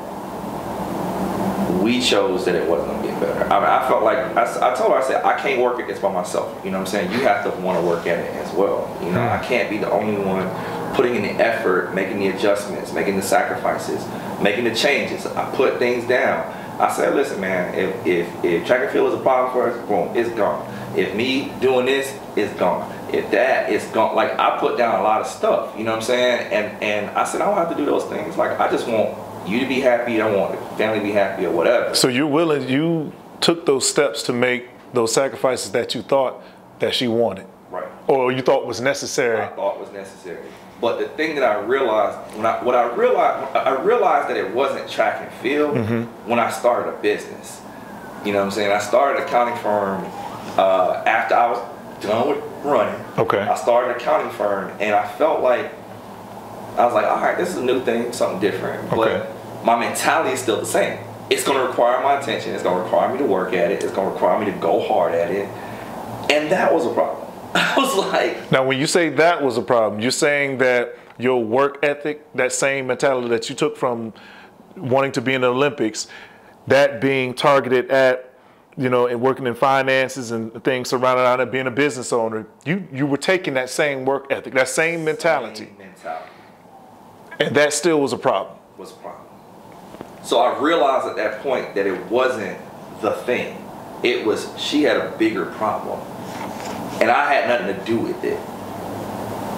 we chose that it wasn't going to get better. I mean, I felt like, I told her, I said, I can't work at this by myself. You know what I'm saying? You have to want to work at it as well. You know, I can't be the only one putting in the effort, making the adjustments, making the sacrifices, making the changes. I put things down. I said, listen, man, if track and field is a problem for us, boom, it's gone. If me doing this, it's gone. If that, it's gone. Like, I put down a lot of stuff, you know what I'm saying? And I said, I don't have to do those things. Like, I just want you to be happy. I want the family to be happy or whatever. So you took those steps to make those sacrifices that you thought that she wanted. Right. Or you thought was necessary. I thought was necessary. But the thing that I realized, I realized that it wasn't track and field when I started a business. You know what I'm saying? I started an accounting firm after I was done with running. Okay. I started an accounting firm, and I felt like, I was like, all right, this is a new thing, something different. Okay. But my mentality is still the same. It's going to require my attention. It's going to require me to work at it. It's going to require me to go hard at it. And that was a problem. I was like... Now, when you say that was a problem, you're saying that your work ethic, that same mentality that you took from wanting to be in the Olympics, that being targeted at, you know, and working in finances and things surrounded around it, being a business owner, you were taking that same work ethic, that same mentality. And that still was a problem. Was a problem. So I realized at that point that it wasn't the thing. It was, she had a bigger problem. And I had nothing to do with it.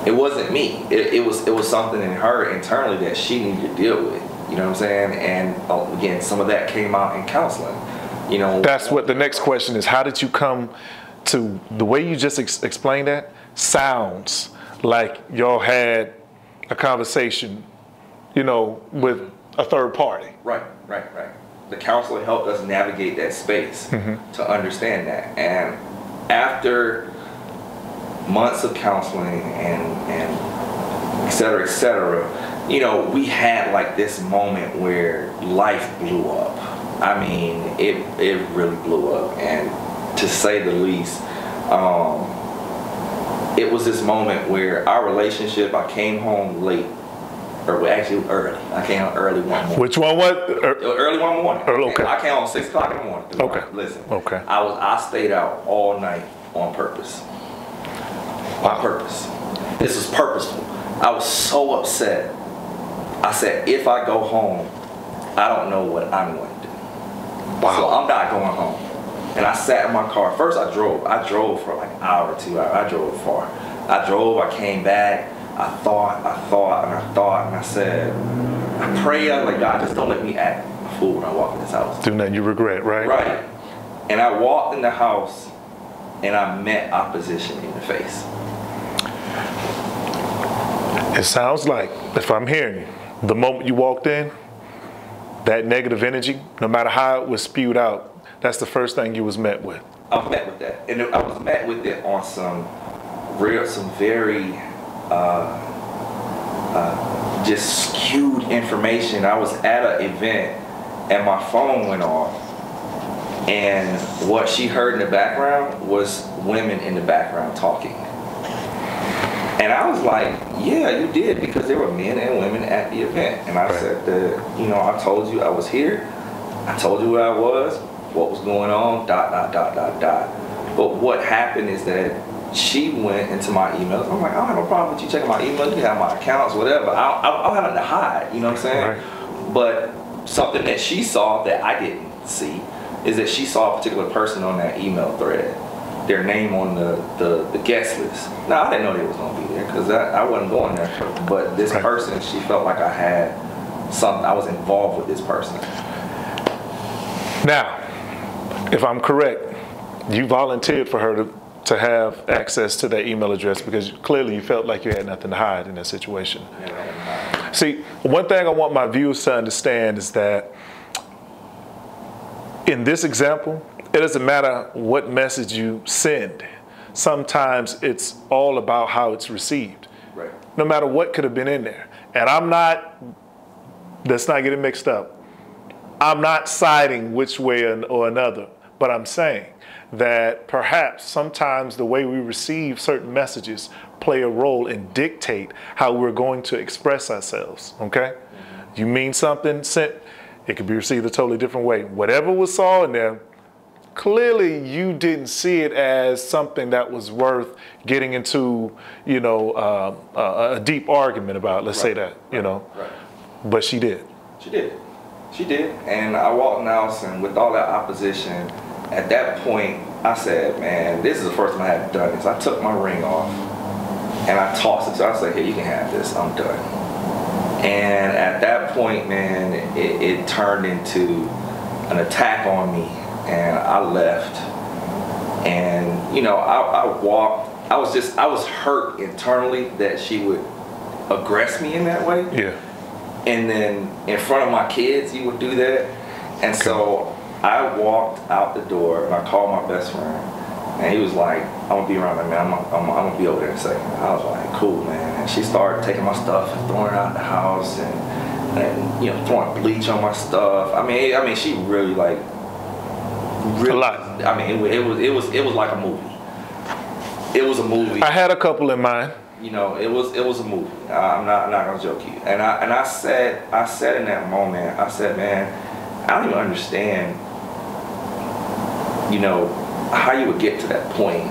It wasn't me. It was something in her internally that she needed to deal with. You know what I'm saying? And again, some of that came out in counseling. You know, that's what the next question is. How did you come to the way you just explained that? Sounds like y'all had a conversation, you know, with a third party. Right. The counselor helped us navigate that space to understand that. And after months of counseling and et cetera, you know, we had like this moment where life blew up. I mean, it really blew up, and to say the least, it was this moment where our relationship, I came home late, or actually early. I came home early one morning. Which one was? Early one morning. Okay. I came home 6 o'clock in the morning. Okay. Listen. Okay. I stayed out all night on purpose. Wow. On purpose. This was purposeful. I was so upset. I said, if I go home, I don't know what I'm going to do. Wow. So I'm not going home. And I sat in my car. First I drove. I drove for like an hour or 2 hours. I drove far. I drove, I came back. I thought, and I said, I prayed, I was like, God, just don't let me act a fool when I walk in this house. Do nothing you regret, right? Right. And I walked in the house, and I met opposition in the face. It sounds like, if I'm hearing you, the moment you walked in, that negative energy, no matter how it was spewed out, that's the first thing you was met with. I was met with that. And I was met with it on some very just skewed information. I was at an event and my phone went off, and what she heard in the background was women in the background talking. And I was like, yeah, you did, because there were men and women at the event. And I said that, you know, I told you I was here. I told you where I was, what was going on, ... But what happened is that she went into my emails. I'm like, I don't have no problem with you checking my emails. You can have my accounts, whatever. I don't have nothing to hide, you know what I'm saying? Right. But something that she saw that I didn't see is that she saw a particular person on that email thread, their name on the guest list. Now, I didn't know they was going to be there because I wasn't going there. But this person, she felt like I had something, I was involved with this person. Now, if I'm correct, you volunteered for her to have access to that email address because clearly you felt like you had nothing to hide in that situation. See, one thing I want my viewers to understand is that in this example, it doesn't matter what message you send. Sometimes it's all about how it's received. no matter what could have been in there. And let's not get it mixed up. I'm not siding which way or another, but I'm saying that perhaps sometimes the way we receive certain messages play a role and dictate how we're going to express ourselves, okay? You mean something sent, it could be received a totally different way. Whatever was saw in there, clearly you didn't see it as something that was worth getting into, a deep argument about, let's say that, Right. But she did. She did. And I walked in the house, and with all that opposition, at that point, I said, man, this is the first time I had done this. I took my ring off, and I tossed it. So I said, hey, you can have this. I'm done. And at that point, man, it turned into an attack on me, and I left. And, I walked. I was hurt internally that she would aggress me in that way. Yeah. And then in front of my kids, you would do that. And so I walked out the door, and I called my best friend, and he was like, I'm gonna be around there, man. I'm gonna be over there in a second. I was like, cool, man. And she started taking my stuff and throwing it out the house, and throwing bleach on my stuff. I mean, she really a lot. I mean, it was like a movie. It was a movie. I had a couple in mind. It was a movie. I'm not gonna joke you. And I said in that moment, I said, man, I don't even understand, how you would get to that point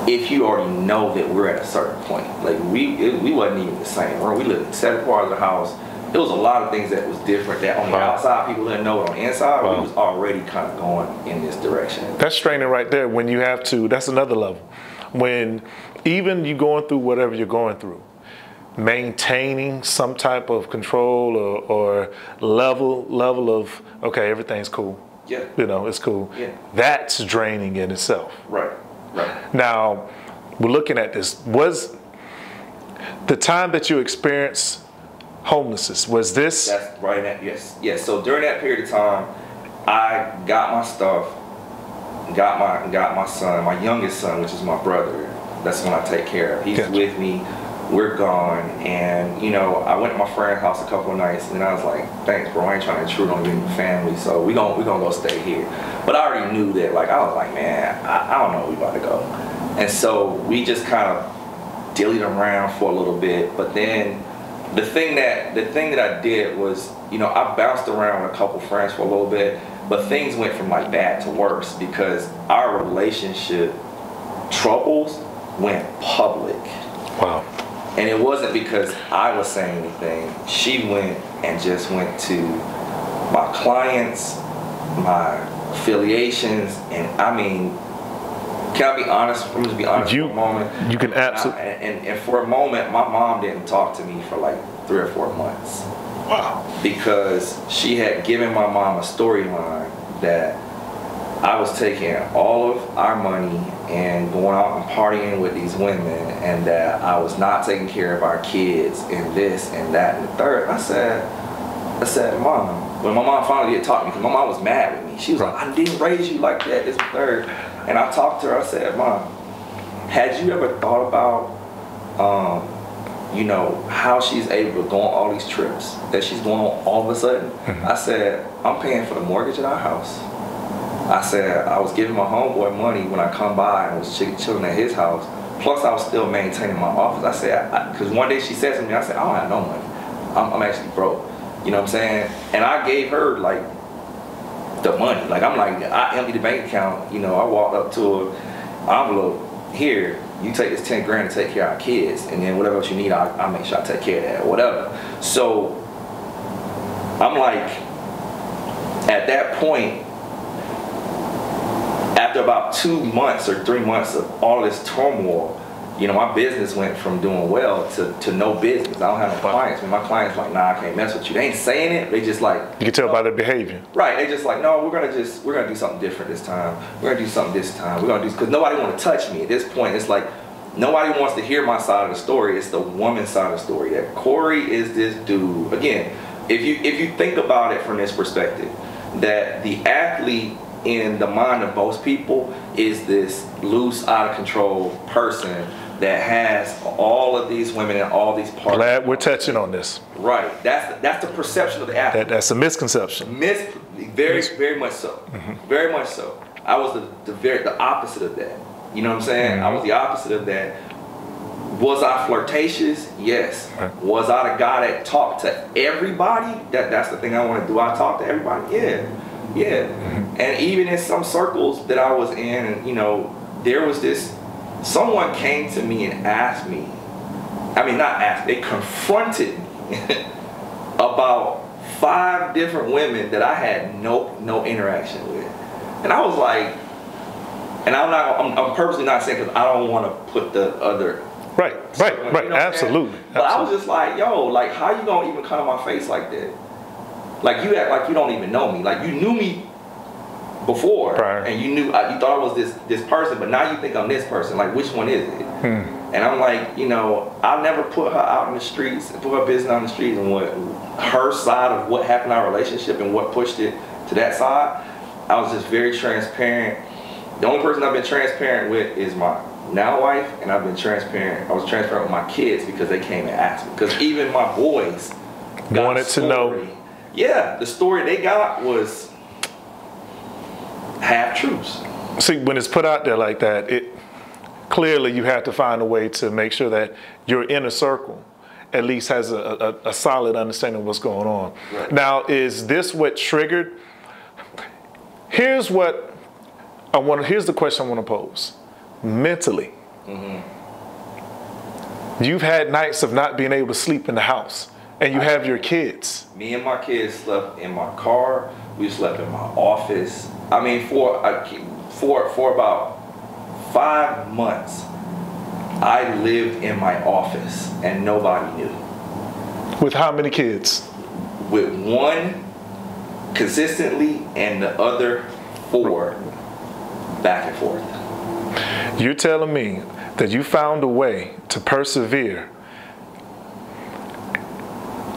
if you already know that we're at a certain point. Like we wasn't even the same. We lived in separate parts of the house. It was a lot of things that was different that on the outside people didn't know, but on the inside we was already kind of going in this direction. That's straining right there. When you have to, that's another level. When even you going through whatever you're going through, maintaining some type of control or level of, okay, everything's cool. Yeah. It's cool. Yeah. That's draining in itself. Right. Now, we're looking at this. Was the time that you experienced homelessness, was this? That's right. Yes. So during that period of time, I got my stuff, got my son, my youngest son, which is my brother. That's the one I take care of. He's with me. We're gone, and I went to my friend's house a couple of nights, and I was like, thanks, bro. I ain't trying to intrude on your family, so we gonna go stay here. But I already knew that. Like, I was like, man, I don't know where we about to go. And so we just kind of dillied around for a little bit. But then the thing that I did was, I bounced around with a couple friends for a little bit, but things went from like bad to worse because our relationship troubles went public. Wow. And it wasn't because I was saying anything. She went to my clients, my affiliations, and I mean, can I be honest? I'm just be honest for a moment. You can absolutely. And for a moment, my mom didn't talk to me for like 3 or 4 months. Wow. Because she had given my mom a storyline that I was taking all of our money and going out and partying with these women, and that I was not taking care of our kids and this and that and the third. I said, Mom, when my mom finally did talk to me, because my mom was mad with me. She was like, I didn't raise you like that, this and third. And I talked to her, I said, Mom, had you ever thought about, how she's able to go on all these trips that she's going on all of a sudden? Mm-hmm. I said, I'm paying for the mortgage at our house. I said, I was giving my homeboy money when I come by and was chilling at his house. Plus, I was still maintaining my office. I said, because one day she said to me, I said, I don't have no money. I'm actually broke. You know what I'm saying? And I gave her, like, the money. Like, I emptied the bank account. I walked up to her, envelope, here, you take this 10 grand to take care of our kids. And then whatever else you need, I'll make sure I take care of that or whatever. So, I'm like, at that point, after about 2 months or 3 months of all this turmoil, my business went from doing well to no business. I don't have no clients. When my clients like, nah, I can't mess with you. They ain't saying it. They just like, you can tell by their behavior. Right. They just like, no, we're gonna do something different this time. We're gonna do something this time. We're gonna do, because nobody want to touch me at this point. It's like nobody wants to hear my side of the story. It's the woman's side of the story. That Corey is this dude. Again, if you think about it from this perspective, that the athlete in the mind of most people is this loose, out of control person that has all of these women and all these parts. Glad we're touching on this. Right. That's the perception of the athlete. That's a misconception. Very much so. Mm-hmm. Very much so. I was the opposite of that. You know what I'm saying? Mm-hmm. I was the opposite of that. Was I flirtatious? Yes. Right. Was I the guy that talked to everybody? That's the thing I want to do. I talk to everybody. Yeah. Yeah. Mm-hmm. And even in some circles that I was in, and, you know, there was this, someone came to me and asked me, I mean, not asked, they confronted me about 5 different women that I had no interaction with. And I was like, and I'm purposely not saying because I don't want to put the other. Right, you know, absolutely. But I was just like, yo, like, how you gonna even come to my face like that? Like, you act like you don't even know me. Like, you knew me before, and you thought I was this person, but now you think I'm this person. Like, which one is it? And I'm like, you know, I never put her out in the streets, put her business on the streets, and what her side of what happened in our relationship and what pushed it to that side. I was just very transparent. The only person I've been transparent with is my now wife, and I was transparent with my kids because they came and asked me. Because even my boys wanted to know. Yeah, the story they got was half truths. See, when it's put out there like that, clearly you have to find a way to make sure that your inner circle at least has a solid understanding of what's going on. Right. Now, is this what triggered? Here's the question I want to pose. Mentally, you've had nights of not being able to sleep in the house, and you have your kids. Me and my kids slept in my car. We slept in my office. I mean, for about 5 months, I lived in my office, and nobody knew. With how many kids? With 1 consistently, and the other 4 back and forth. You're telling me that you found a way to persevere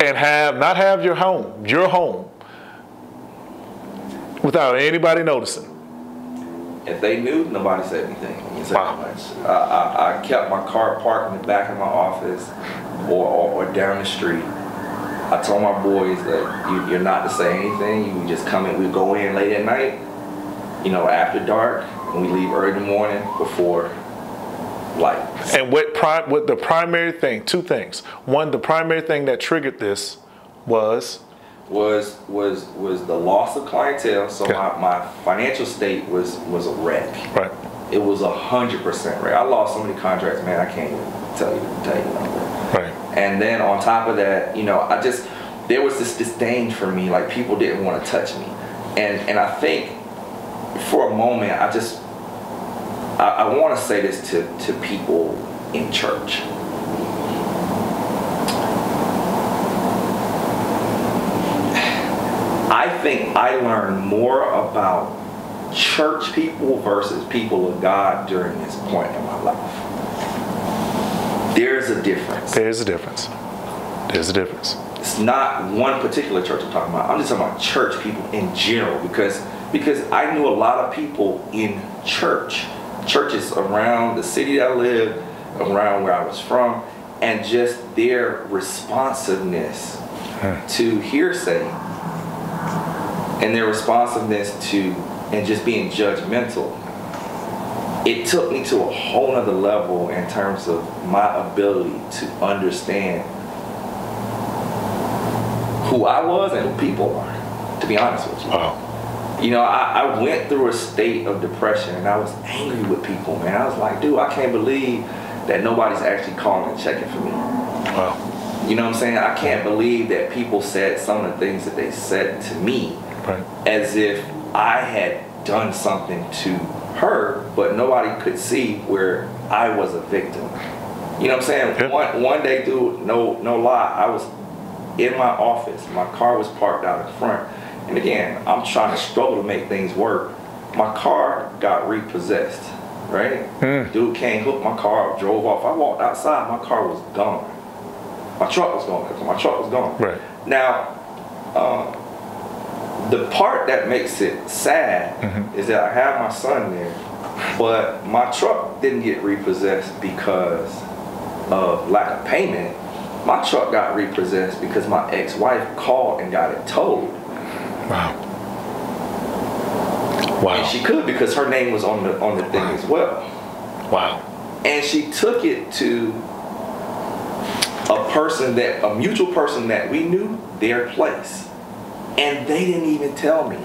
and not have your home, without anybody noticing? If they knew, nobody said anything. I kept my car parked in the back of my office or down the street. I told my boys that you're not to say anything. You just come in. We go in late at night, you know, after dark, and we leave early in the morning before light. And what the primary thing? 2 things. One, the primary thing that triggered this was the loss of clientele. So my financial state was a wreck. Right. It was 100% wreck. I lost so many contracts, man. I can't even tell you about that. Right. And then on top of that, you know, there was this disdain for me. Like, people didn't want to touch me, and I think for a moment I want to say this to people in church. I think I learned more about church people versus people of God during this point in my life. There's a difference. There's a difference. It's not one particular church I'm talking about. I'm just talking about church people in general, because I knew a lot of people in churches around the city that I lived, around where I was from, and just their responsiveness to hearsay, and their responsiveness to, and just being judgmental. It took me to a whole nother level in terms of my ability to understand who I was and who people are, to be honest with you. You know, I went through a state of depression, and I was angry with people, man. I was like, dude, I can't believe that nobody's actually calling and checking for me. Wow. You know what I'm saying? I can't believe that people said some of the things that they said to me as if I had done something to her, but nobody could see where I was a victim. You know what I'm saying? Yeah. One day, dude, no lie, I was in my office. My car was parked out in front. And again, I'm trying to struggle to make things work. My car got repossessed, right? Dude came, hooked my car up, drove off. I walked outside, my car was gone. My truck was gone. Right. Now, the part that makes it sad is that I have my son there, but my truck didn't get repossessed because of lack of payment. My truck got repossessed because my ex-wife called and got it towed. Wow. Wow. And she could because her name was on the thing as well. Wow. And she took it to a mutual person that we knew, their place. And they didn't even tell me.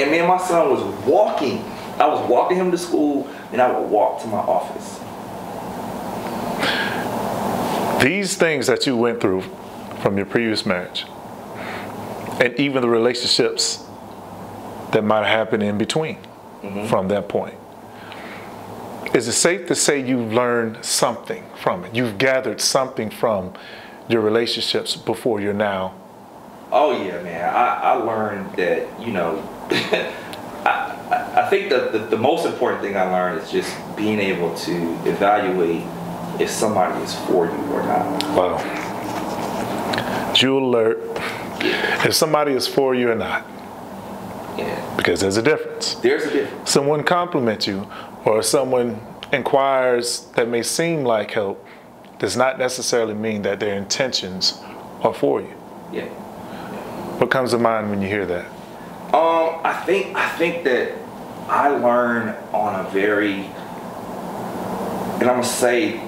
And me and my son was walking. I was walking him to school, and I would walk to my office. These things that you went through from your previous marriage, and even the relationships that might have happened in between from that point, is it safe to say you've learned something from it? You've gathered something from your relationships before you're now? Oh yeah, man. I learned that, you know, I think the most important thing I learned is just being able to evaluate if somebody is for you or not. Wow. Jewel alert. If somebody is for you or not. Yeah. Because there's a difference. There's a difference. Someone compliments you or someone inquires that may seem like help does not necessarily mean that their intentions are for you. Yeah. What comes to mind when you hear that? I think that I learn on a very, and I'm gonna say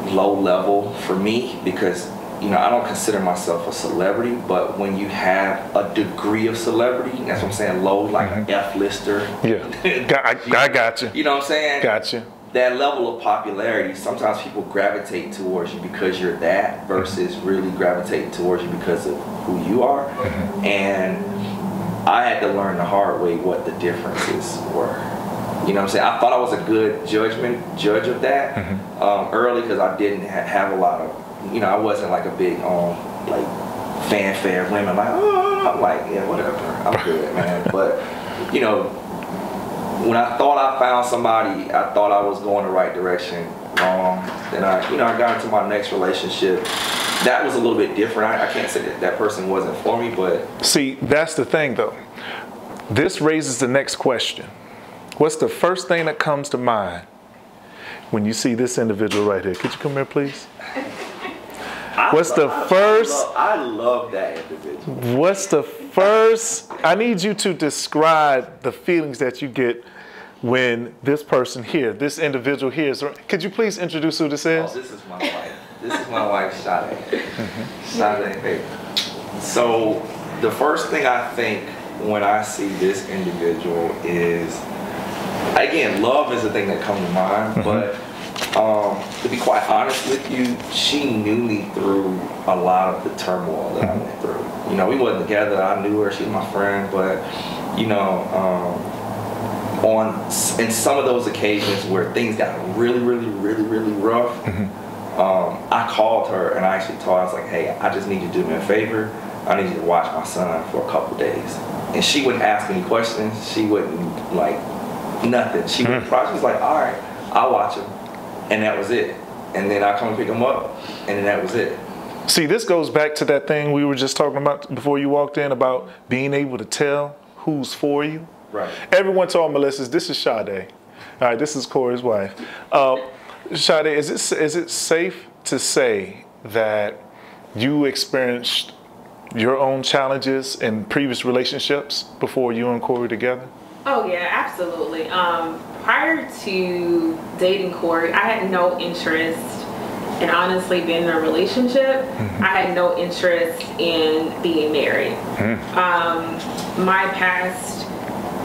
low level for me, because you know I don't consider myself a celebrity, but when you have a degree of celebrity, that's what I'm saying, low, like an F-lister. Yeah, I got you. You know what I'm saying? Got you. That level of popularity, sometimes people gravitate towards you because you're that versus really gravitating towards you because of who you are. And I had to learn the hard way what the differences were. You know what I'm saying? I thought I was a good judge of that early because I didn't have a lot of, you know, I wasn't like a big like fanfare women like, oh, I'm like, yeah, whatever, I'm good, man. But, you know, when I thought I found somebody, I thought I was going the right direction, wrong. Then I got into my next relationship. That was a little bit different. I can't say that person wasn't for me, but... See, that's the thing, though. This raises the next question. What's the first thing that comes to mind when you see this individual right here? Could you come here, please? I love that individual. What's the first... I need you to describe the feelings that you get when this person here, this individual here is... Could you please introduce who this is? Oh, this is my wife. This is my wife, Sade. Sade, baby. So the first thing I think when I see this individual is, again, love is the thing that comes to mind, but to be quite honest with you, she knew me through a lot of the turmoil that I went through. You know, we wasn't together. I knew her. She was my friend, but you know, in some of those occasions where things got really, really, really, really rough, I called her and I actually told her, I was like, hey, I just need you to do me a favor. I need you to watch my son for a couple days. And she wouldn't ask any questions. She wouldn't, like, nothing. She would probably, she was like, all right, I'll watch him. And that was it. And then I come and pick him up, and then that was it. See, this goes back to that thing we were just talking about before you walked in about being able to tell who's for you. Right. Everyone told Melissa's, this is Sade. All right, this is Corey's wife. Sade, is it safe to say that you experienced your own challenges in previous relationships before you and Corey together? Oh yeah, absolutely. Prior to dating Corey, I had no interest in honestly being in a relationship. I had no interest in being married. My past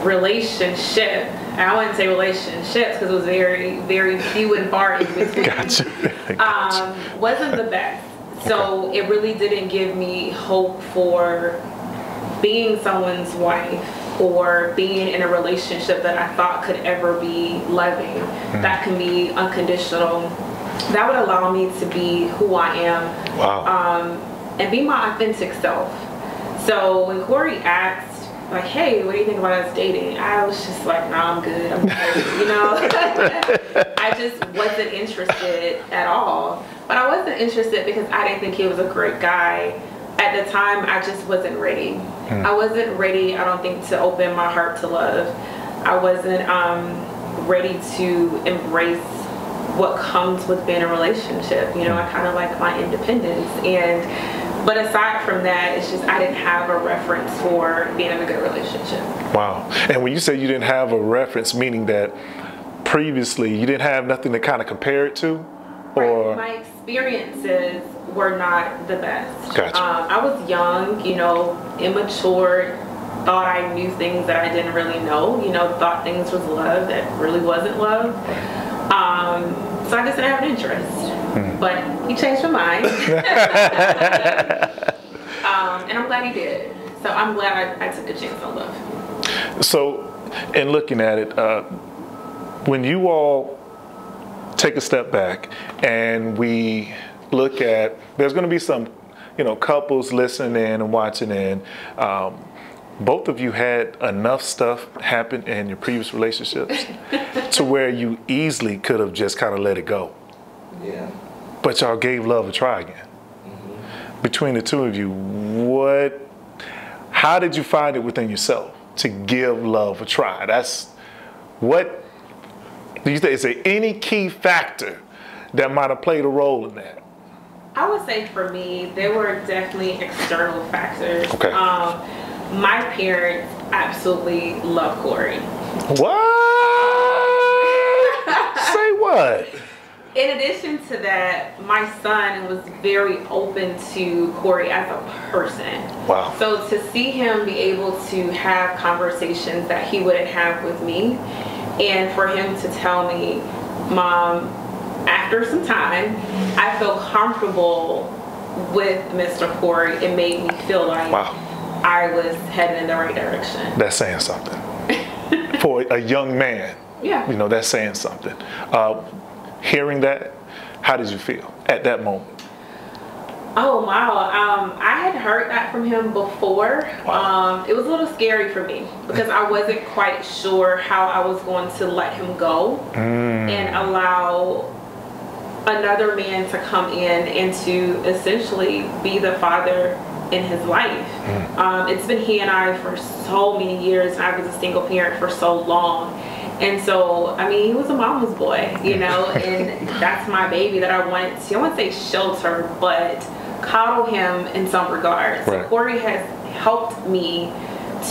relationship, and I wouldn't say relationships because it was very, very few and far in between, Gotcha. wasn't the best. So it really didn't give me hope for being someone's wife or being in a relationship that I thought could ever be loving, that can be unconditional, that would allow me to be who I am, and be my authentic self. So when Corey asked, like, hey, what do you think about us dating? I was just like, nah, I'm good, you know? I just wasn't interested at all. But I wasn't interested because I didn't think he was a great guy. at the time, I just wasn't ready. I wasn't ready, I don't think, to open my heart to love. I wasn't ready to embrace what comes with being in a relationship. You know, I kind of like my independence. But aside from that, it's just I didn't have a reference for being in a good relationship. Wow. And when you say you didn't have a reference, meaning that previously you didn't have nothing to kind of compare it to? Or my experiences were not the best. Gotcha. I was young, you know, immature, thought I knew things that I didn't really know, you know, thought things was love that really wasn't love. So I just didn't have an interest. But he changed my mind. And I'm glad he did. So I'm glad I took a chance on love. So, in looking at it, when you all take a step back and we look at, there's going to be some, you know, couples listening in and watching in. Both of you had enough stuff happen in your previous relationships to where you easily could have just kind of let it go. Yeah. But y'all gave love a try again. Between the two of you, how did you find it within yourself to give love a try? What do you think? Is there any key factor that might have played a role in that? I would say for me, there were definitely external factors. Okay. My parents absolutely love Corey. What? Say what? In addition to that, my son was very open to Corey as a person. Wow. So to see him be able to have conversations that he wouldn't have with me, and for him to tell me, Mom, after some time, I feel comfortable with Mr. Corey, it made me feel like I was heading in the right direction. That's saying something. For a young man, yeah, you know, that's saying something. Hearing that, how did you feel at that moment? Oh, wow. I had heard that from him before. Wow. It was a little scary for me because I wasn't quite sure how I was going to let him go and allow another man to come in and to essentially be the father in his life. It's been he and I for so many years, and I was a single parent for so long. And so, I mean, he was a mama's boy, you know, and that's my baby that I wanted to, I wouldn't say shelter, but coddle him in some regards. Right. So Corey has helped me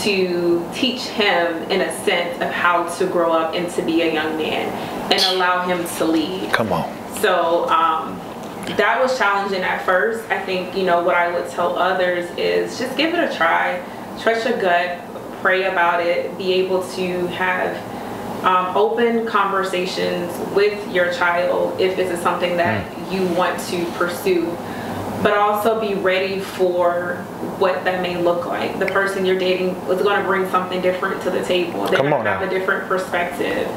to teach him, in a sense, of how to grow up and to be a young man and allow him to lead. Come on. So that was challenging at first. I think, you know, what I would tell others is just give it a try. Trust your gut, pray about it, be able to have open conversations with your child if this is something that you want to pursue, but also be ready for what that may look like. The person you're dating is going to bring something different to the table. They're going to have a different perspective.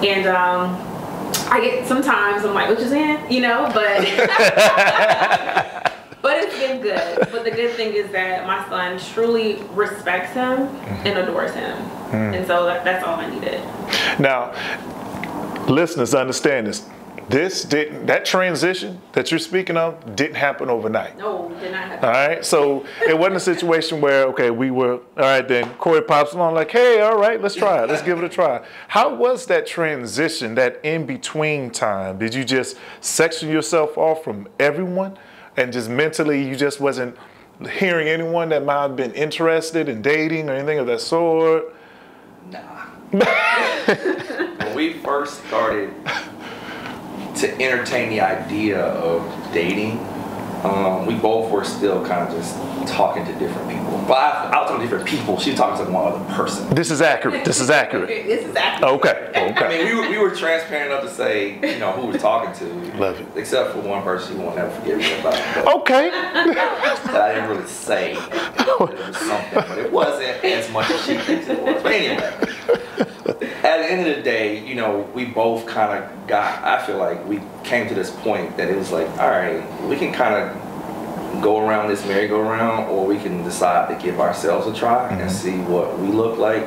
And I get, sometimes I'm like, what you saying? You know, but but it's been good. But the good thing is that my son truly respects him and adores him. And so that's all I needed. Now, listeners, understand this. That transition that you're speaking of didn't happen overnight. No, it did not happen. All right, so it wasn't a situation where, okay, we were, all right, then Corey pops along like, hey, all right, let's try it. Let's give it a try. How was that transition, that in-between time? Did you just section yourself off from everyone and just mentally you just wasn't hearing anyone that might have been interested in dating or anything of that sort? Nah. When we first started to entertain the idea of dating, we both were still kind of just talking to different people. Well, I was talking to different people. She was talking to one other person. This is accurate. This is accurate. This is accurate. Okay. I mean, we were transparent enough to say, you know, who we were talking to. Love it. Except for one person who won't never forgive me about it. Okay. That I didn't really say. It was something, but it wasn't as much as she thinks it was. But anyway, at the end of the day, you know, we both kind of I feel like we came to this point that it was like, all right, we can kind of go around this merry-go-round, or we can decide to give ourselves a try and see what we look like.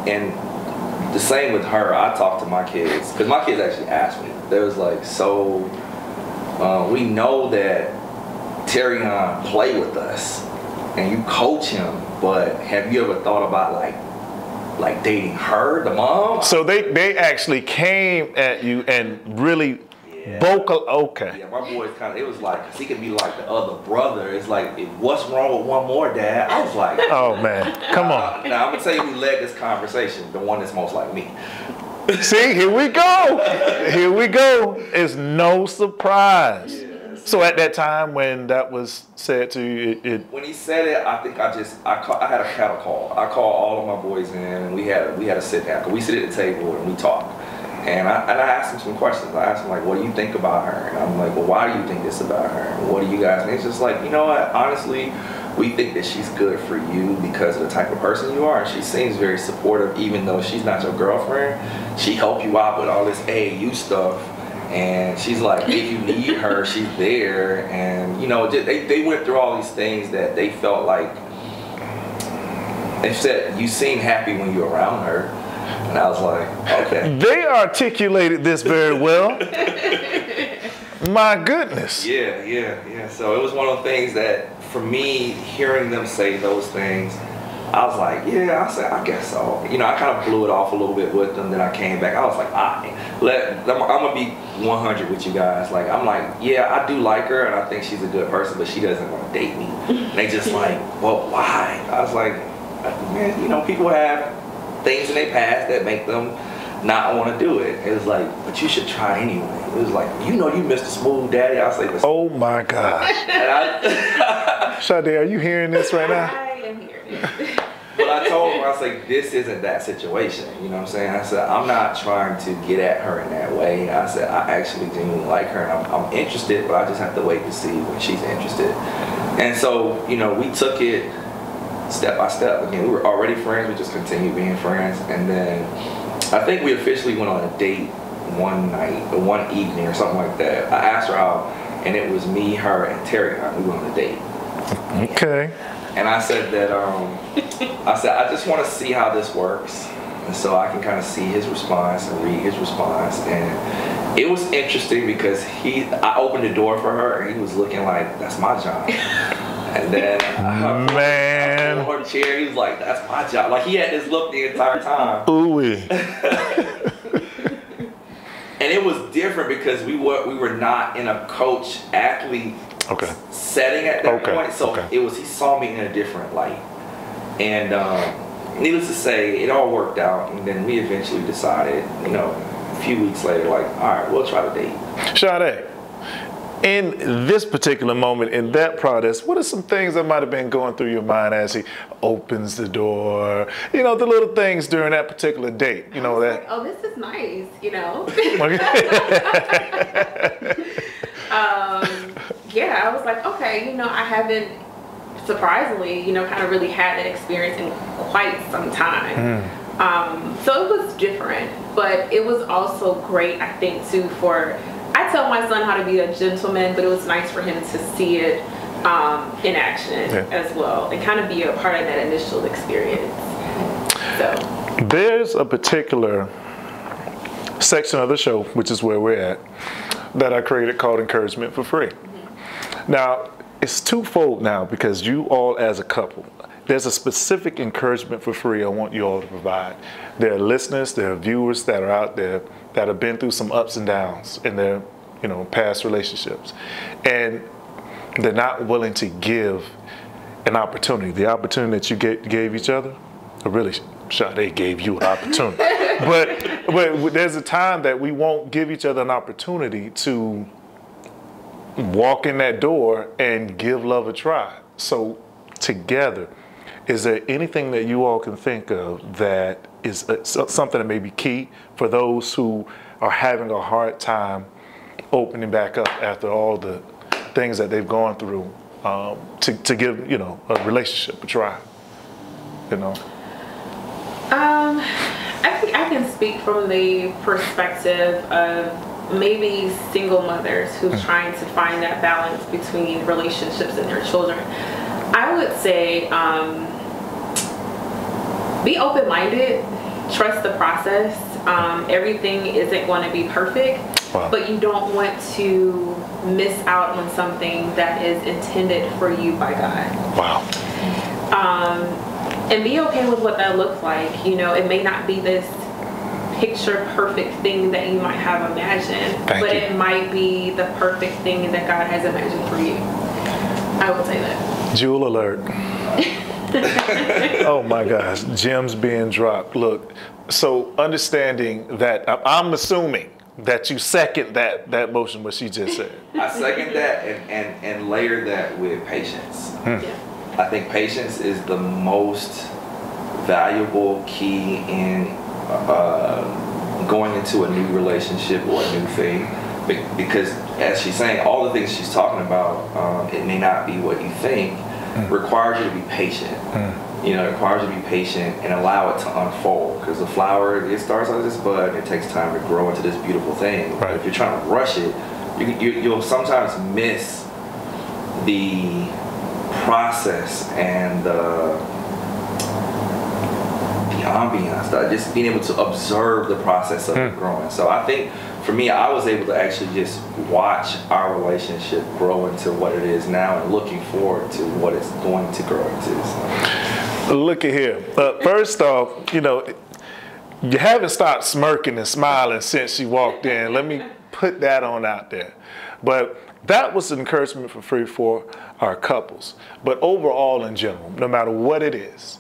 And the same with her. I talked to my kids, because my kids actually asked me. They was like, so we know that Terrion play with us and you coach him, but have you ever thought about like dating her, the mom? So they actually came at you and really vocal. Okay. Yeah, my boy's kind of, it was like, 'cause he could be like the other brother. It's like, what's wrong with one more, Dad? I was like, oh man, come on. Now I'm gonna tell you who led this conversation, the one that's most like me. See, here we go. Here we go. It's no surprise. Yes. So at that time when that was said to you, when he said it, I think I had a cattle call. I called all of my boys in, and we had a sit down. We sit at the table and we talk. And I asked him some questions. I asked him like, what do you think about her? And I'm like, well, why do you think this about her? And what do you guys? And it's just like, you know what? Honestly, we think that she's good for you because of the type of person you are. And she seems very supportive, even though she's not your girlfriend. She helped you out with all this AAU stuff. And she's like, if you need her, she's there. And, you know, they went through all these things that they felt like, they said, you seem happy when you're around her. And I was like, okay. They articulated this very well. My goodness. Yeah. So it was one of the things that, for me, hearing them say those things, I was like, yeah, I guess so. You know, I kind of blew it off a little bit with them. Then I came back. I was like, I'm going to be 100 with you guys. Like, I'm like, yeah, I do like her, and I think she's a good person, but she doesn't want to date me. And they just like, well, why? I was like, man, you know, people have things in their past that make them not want to do it. It was like, but you should try anyway. It was like, you know, you Mr. Smooth Daddy. I was like, oh my gosh. Sade, are you hearing this right now? I am hearing it. But I told him, I was like, this isn't that situation. You know what I'm saying? I said, I'm not trying to get at her in that way. I said, I actually genuinely like her, and I'm interested, but I just have to wait to see when she's interested. And so, you know, we took it step by step. Again, we were already friends. We just continued being friends. And then I think we officially went on a date one night, or one evening or something like that. I asked her out, and it was me, her, and Terry. We went on a date. Okay. And I said that, I just want to see how this works. And so I can kind of see his response and read his response. And it was interesting because I opened the door for her, and he was looking like, that's my job. And then I pulled her chair. He was like, that's my job. Like, he had this look the entire time. Ooh-wee. And it was different because we were not in a coach-athlete setting at that point. So it was, he saw me in a different light. And needless to say, it all worked out. And then we eventually decided, you know, a few weeks later, like, all right, we'll try to date. Sade, in this particular moment, in that process, what are some things that might have been going through your mind as he opens the door? You know, the little things during that particular date. You know that. Like, oh, this is nice. You know. Yeah, I was like, okay, you know, I haven't, surprisingly, you know, kind of really had that experience in quite some time. So it was different, but it was also great, I think, too, I tell my son how to be a gentleman, but it was nice for him to see it in action as well, and kind of be a part of that initial experience. So there's a particular section of the show, which is where we're at, that I created called Encouragement for Free. Now, it's twofold now because you all as a couple, there's a specific encouragement for free I want you all to provide. There are listeners, there are viewers that are out there that have been through some ups and downs in their, you know, past relationships. And they're not willing to give an opportunity. The opportunity that you gave each other, or really, Sade gave you an opportunity. but there's a time that we won't give each other an opportunity to walk in that door and give love a try. So together, is there anything that you all can think of that is something that may be key for those who are having a hard time opening back up after all the things that they've gone through, to give, you know, a relationship a try? You know. I think I can speak from the perspective of maybe single mothers who's trying to find that balance between relationships and their children. I would say be open-minded, trust the process. Everything isn't going to be perfect, Wow. but you don't want to miss out on something that is intended for you by God. Wow. And be okay with what that looks like. You know, it may not be this picture perfect thing that you might have imagined, but it might be the perfect thing that God has imagined for you. I would say that. Jewel alert. Oh my gosh, gems being dropped. Look, so understanding that, I'm assuming that you second that motion what she just said. I second that and layer that with patience. Yeah. I think patience is the most valuable key in going into a new relationship or a new thing. Because as she's saying, all the things she's talking about, it may not be what you think, requires you to be patient. You know, it requires you to be patient and allow it to unfold. Because the flower, it starts out as this bud, and it takes time to grow into this beautiful thing. Right. If you're trying to rush it, you'll sometimes miss the process and the ambiance, just being able to observe the process of it growing. So I think for me, I was able to actually just watch our relationship grow into what it is now and looking forward to what it's going to grow into. So. Look at here. First off, you know, you haven't stopped smirking and smiling since you walked in. Let me put that on out there. But that was an encouragement for free for our couples. But overall in general, no matter what it is,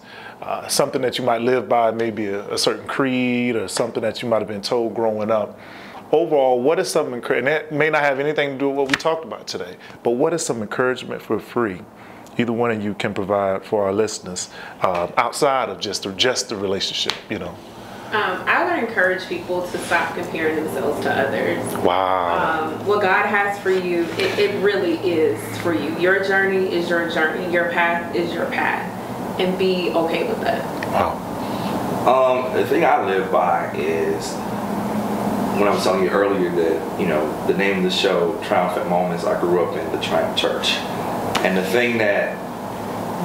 something that you might live by, maybe a certain creed or something that you might have been told growing up. Overall, what is some encouragement? And that may not have anything to do with what we talked about today, but what is some encouragement for free either one of you can provide for our listeners outside of just the relationship, you know? I would encourage people to stop comparing themselves to others. Wow. What God has for you, it really is for you. Your journey is your journey. Your path is your path. And be okay with that. Wow. The thing I live by is, when I was telling you earlier that, you know, the name of the show, Triumphant Moments, I grew up in the Triumph Church. And the thing that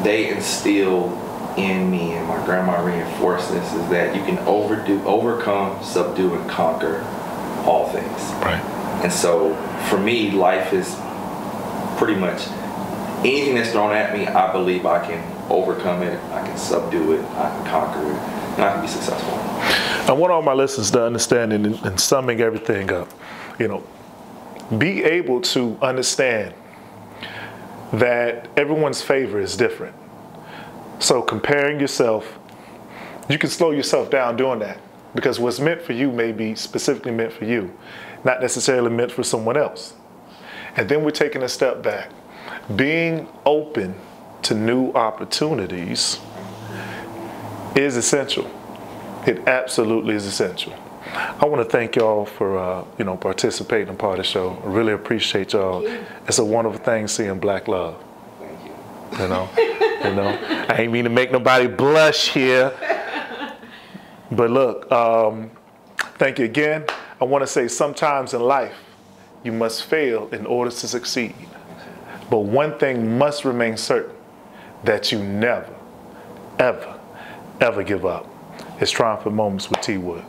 they instilled in me, and my grandma reinforced this, is that you can overcome, subdue, and conquer all things. Right. And so for me, life is pretty much anything that's thrown at me, I believe I can overcome it, I can subdue it, I can conquer it, and I can be successful. I want all my listeners to understand, in summing everything up, you know, be able to understand that everyone's favor is different. So comparing yourself, you can slow yourself down doing that, because what's meant for you may be specifically meant for you, not necessarily meant for someone else. And then we're taking a step back. Being open to new opportunities is essential. It absolutely is essential. I want to thank y'all for participating in part of the show. I really appreciate y'all. It's a wonderful thing seeing Black love. Thank you. You know, I ain't mean to make nobody blush here, but look, thank you again. I want to say sometimes in life you must fail in order to succeed. But one thing must remain certain, that you never, ever, ever give up. It's Triumphant Moments with T. Wood.